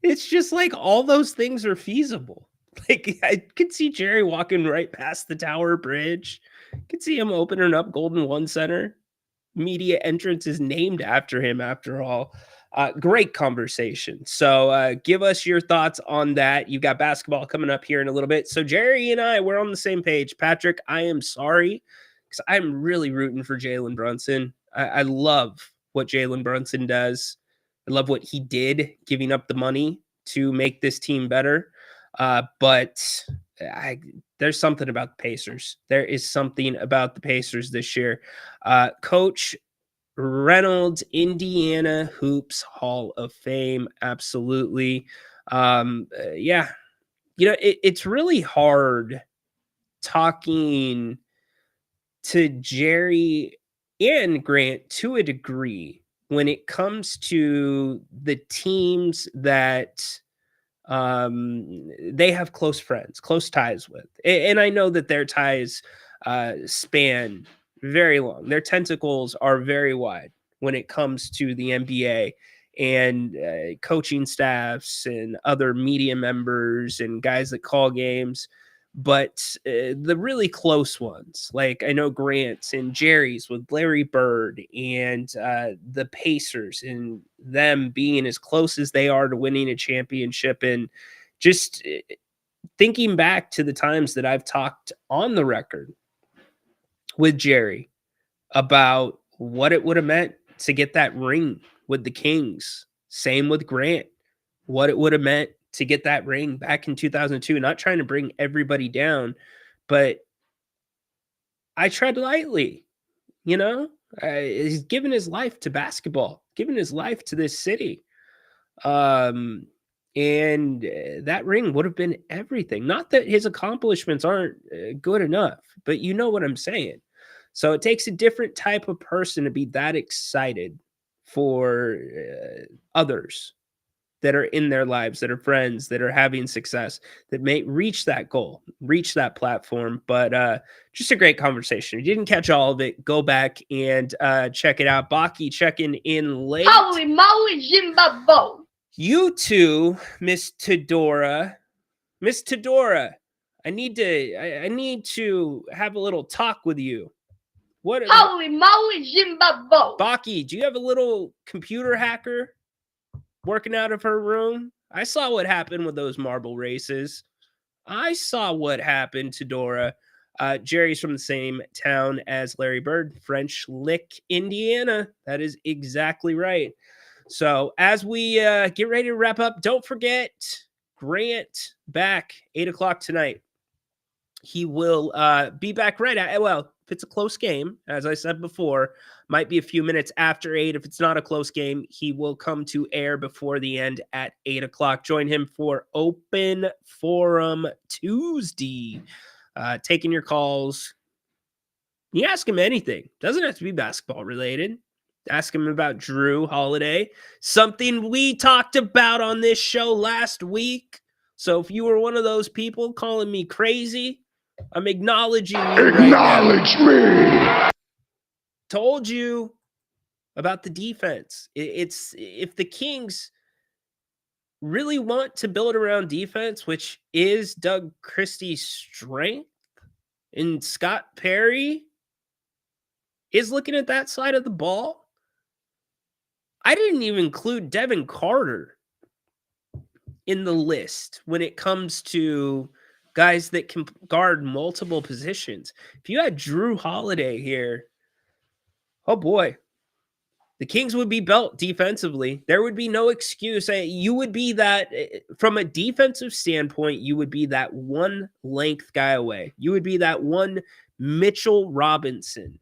It's just like all those things are feasible. Like I could see Jerry walking right past the Tower Bridge. Could see him opening up Golden One Center. Media entrance is named after him, after all. Great conversation. So give us your thoughts on that. You got basketball coming up here in a little bit. So Jerry and I, we're on the same page. Patrick, I am sorry because I'm really rooting for Jalen Brunson. I love what Jalen Brunson does. I love what he did, giving up the money to make this team better. But there's something about the Pacers. There is something about the Pacers this year. Coach Reynolds, Indiana Hoops Hall of Fame. Absolutely. Yeah. It's really hard talking to Jerry and Grant to a degree when it comes to the teams that they have close friends, close ties with. And I know that their ties span very long. Their tentacles are very wide when it comes to the NBA and coaching staffs and other media members and guys that call games. But the really close ones, like I know Grant's and Jerry's with Larry Bird and the Pacers and them being as close as they are to winning a championship. And just thinking back to the times that I've talked on the record with Jerry about what it would have meant to get that ring with the Kings. Same with Grant, what it would have meant to get that ring back in 2002. Not trying to bring everybody down, but I tread lightly, he's given his life to basketball, given his life to this city. And that ring would have been everything. Not that his accomplishments aren't good enough, but you know what I'm saying. So it takes a different type of person to be that excited for others that are in their lives, that are friends, that are having success, that may reach that goal, reach that platform. But just a great conversation. If you didn't catch all of it, go back and check it out. Baki checking in late. Holy moly, Zimbabwe. You two, Miss Tedora. Miss Tedora, I need to have a little talk with you. Holy moly, Zimbabwe. Baki, do you have a little computer hacker working out of her room? I saw what happened with those marble races. I saw what happened to Dora. Jerry's from the same town as Larry Bird, French Lick, Indiana. That is exactly right. So as we get ready to wrap up, don't forget Grant back 8 o'clock tonight. He will be back right at, well, if it's a close game, as I said before, might be a few minutes after 8. If it's not a close game, he will come to air before the end at 8 o'clock. Join him for Open Forum Tuesday. Taking your calls. You ask him anything. Doesn't have to be basketball related. Ask him about Drew Holiday, something we talked about on this show last week. So if you were one of those people calling me crazy, I'm acknowledging you. Acknowledge me. Told you about the defense. It's if the Kings really want to build around defense, which is Doug Christie's strength, and Scott Perry is looking at that side of the ball. I didn't even include Devin Carter in the list when it comes to guys that can guard multiple positions. If you had Drew Holiday here, oh boy, the Kings would be built defensively. There would be no excuse. You would be that, from a defensive standpoint, you would be that one length guy away. You would be that one Mitchell Robinson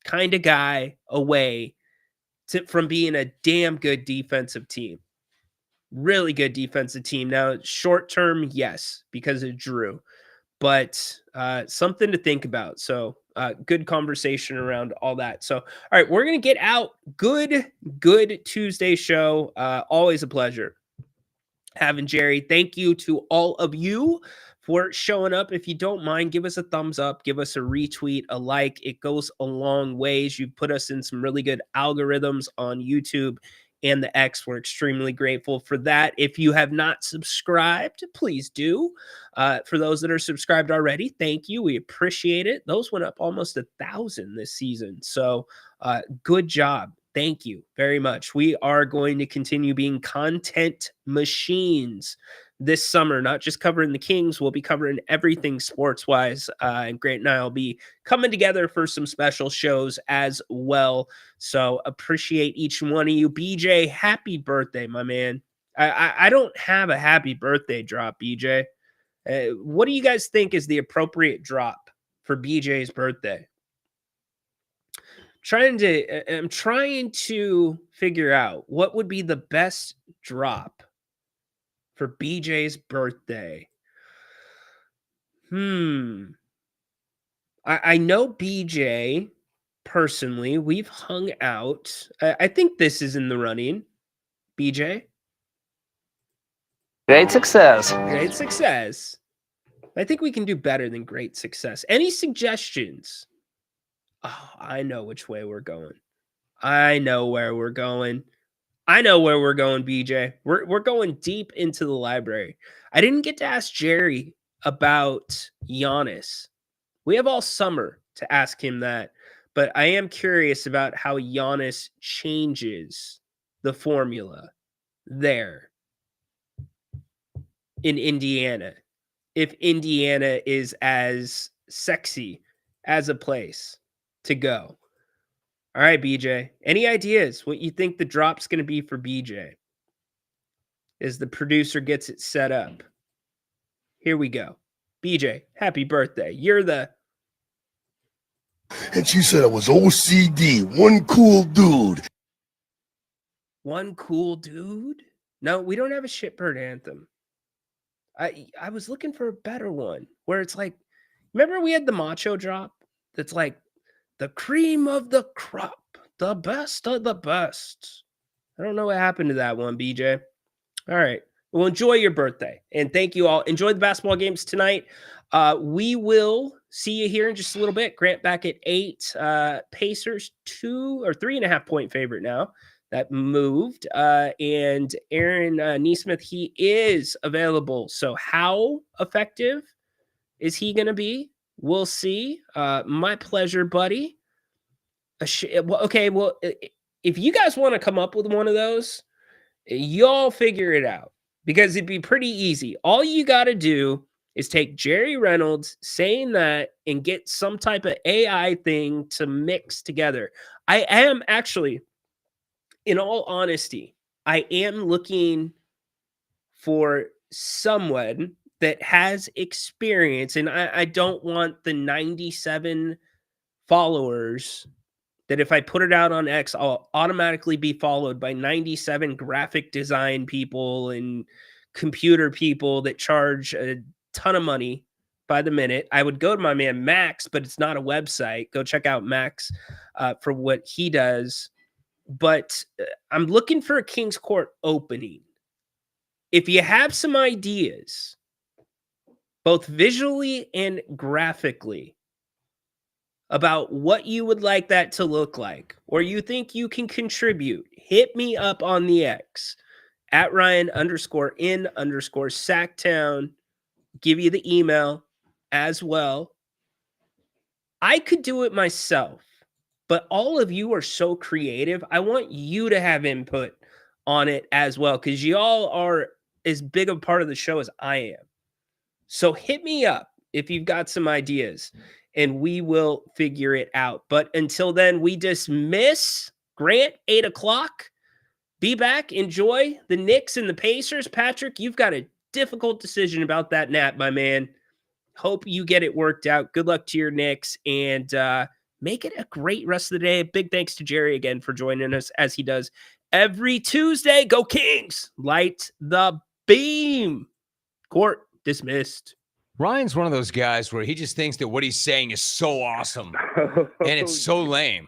kind of guy away from being a damn good defensive team. Really good defensive team. Now, short term, yes, because of Drew, but something to think about. So good conversation around all that. So, all right, we're going to get out. Good Tuesday show. Always a pleasure having Jerry. Thank you to all of you for showing up. If you don't mind, give us a thumbs up, give us a retweet, a like. It goes a long ways. You put us in some really good algorithms on YouTube and the X. We're extremely grateful for that. If you have not subscribed, please do. For those that are subscribed already, thank you. We appreciate it. Those went up almost 1,000 this season. So good job. Thank you very much. We are going to continue being content machines this summer, not just covering the Kings. We'll be covering everything sports-wise. And Grant and I will be coming together for some special shows as well. So appreciate each one of you. BJ, happy birthday, my man. I don't have a happy birthday drop, BJ. What do you guys think is the appropriate drop for BJ's birthday? I'm trying to figure out what would be the best drop for BJ's birthday. I know BJ personally. We've hung out. I think this is in the running. BJ? Great success. Great success. I think we can do better than great success. Any suggestions? Oh, I know which way we're going. I know where we're going. BJ. We're going deep into the library. I didn't get to ask Jerry about Giannis. We have all summer to ask him that, but I am curious about how Giannis changes the formula there in Indiana. If Indiana is as sexy as a place to go. All right, BJ. Any ideas what you think the drop's going to be for BJ? As the producer gets it set up. Here we go. BJ, happy birthday. You're the... And she said I was OCD, one cool dude. One cool dude? No, we don't have a shitbird anthem. I was looking for a better one where it's like, remember we had the macho drop? That's like the cream of the crop, the best of the best. I don't know what happened to that one, BJ. All right. Well, enjoy your birthday. And thank you all. Enjoy the basketball games tonight. We will see you here in just a little bit. Grant back at 8. Pacers 2 or 3.5 point favorite now. That moved. And Aaron Neesmith, he is available. So how effective is he going to be? We'll see. My pleasure, buddy. Okay, well, if you guys want to come up with one of those, y'all figure it out. Because it'd be pretty easy. All you got to do is take Jerry Reynolds saying that and get some type of AI thing to mix together. I am actually... In all honesty, I am looking for someone that has experience, and I don't want the 97 followers that if I put it out on X, I'll automatically be followed by 97 graphic design people and computer people that charge a ton of money by the minute. I would go to my man Max, but it's not a website. Go check out Max for what he does. But I'm looking for a King's Court opening. If you have some ideas, both visually and graphically, about what you would like that to look like, or you think you can contribute, hit me up on the X at Ryan_in_Sacktown. Give you the email as well. I could do it myself. But all of you are so creative. I want you to have input on it as well, because y'all are as big a part of the show as I am. So hit me up if you've got some ideas, and we will figure it out. But until then, we dismiss Grant, 8 o'clock. Be back. Enjoy the Knicks and the Pacers. Patrick, you've got a difficult decision about that nap, my man. Hope you get it worked out. Good luck to your Knicks, and make it a great rest of the day. Big thanks to Jerry again for joining us as he does every Tuesday. Go Kings! Light the beam. Court dismissed. Ryan's one of those guys where he just thinks that what he's saying is so awesome, and it's so lame.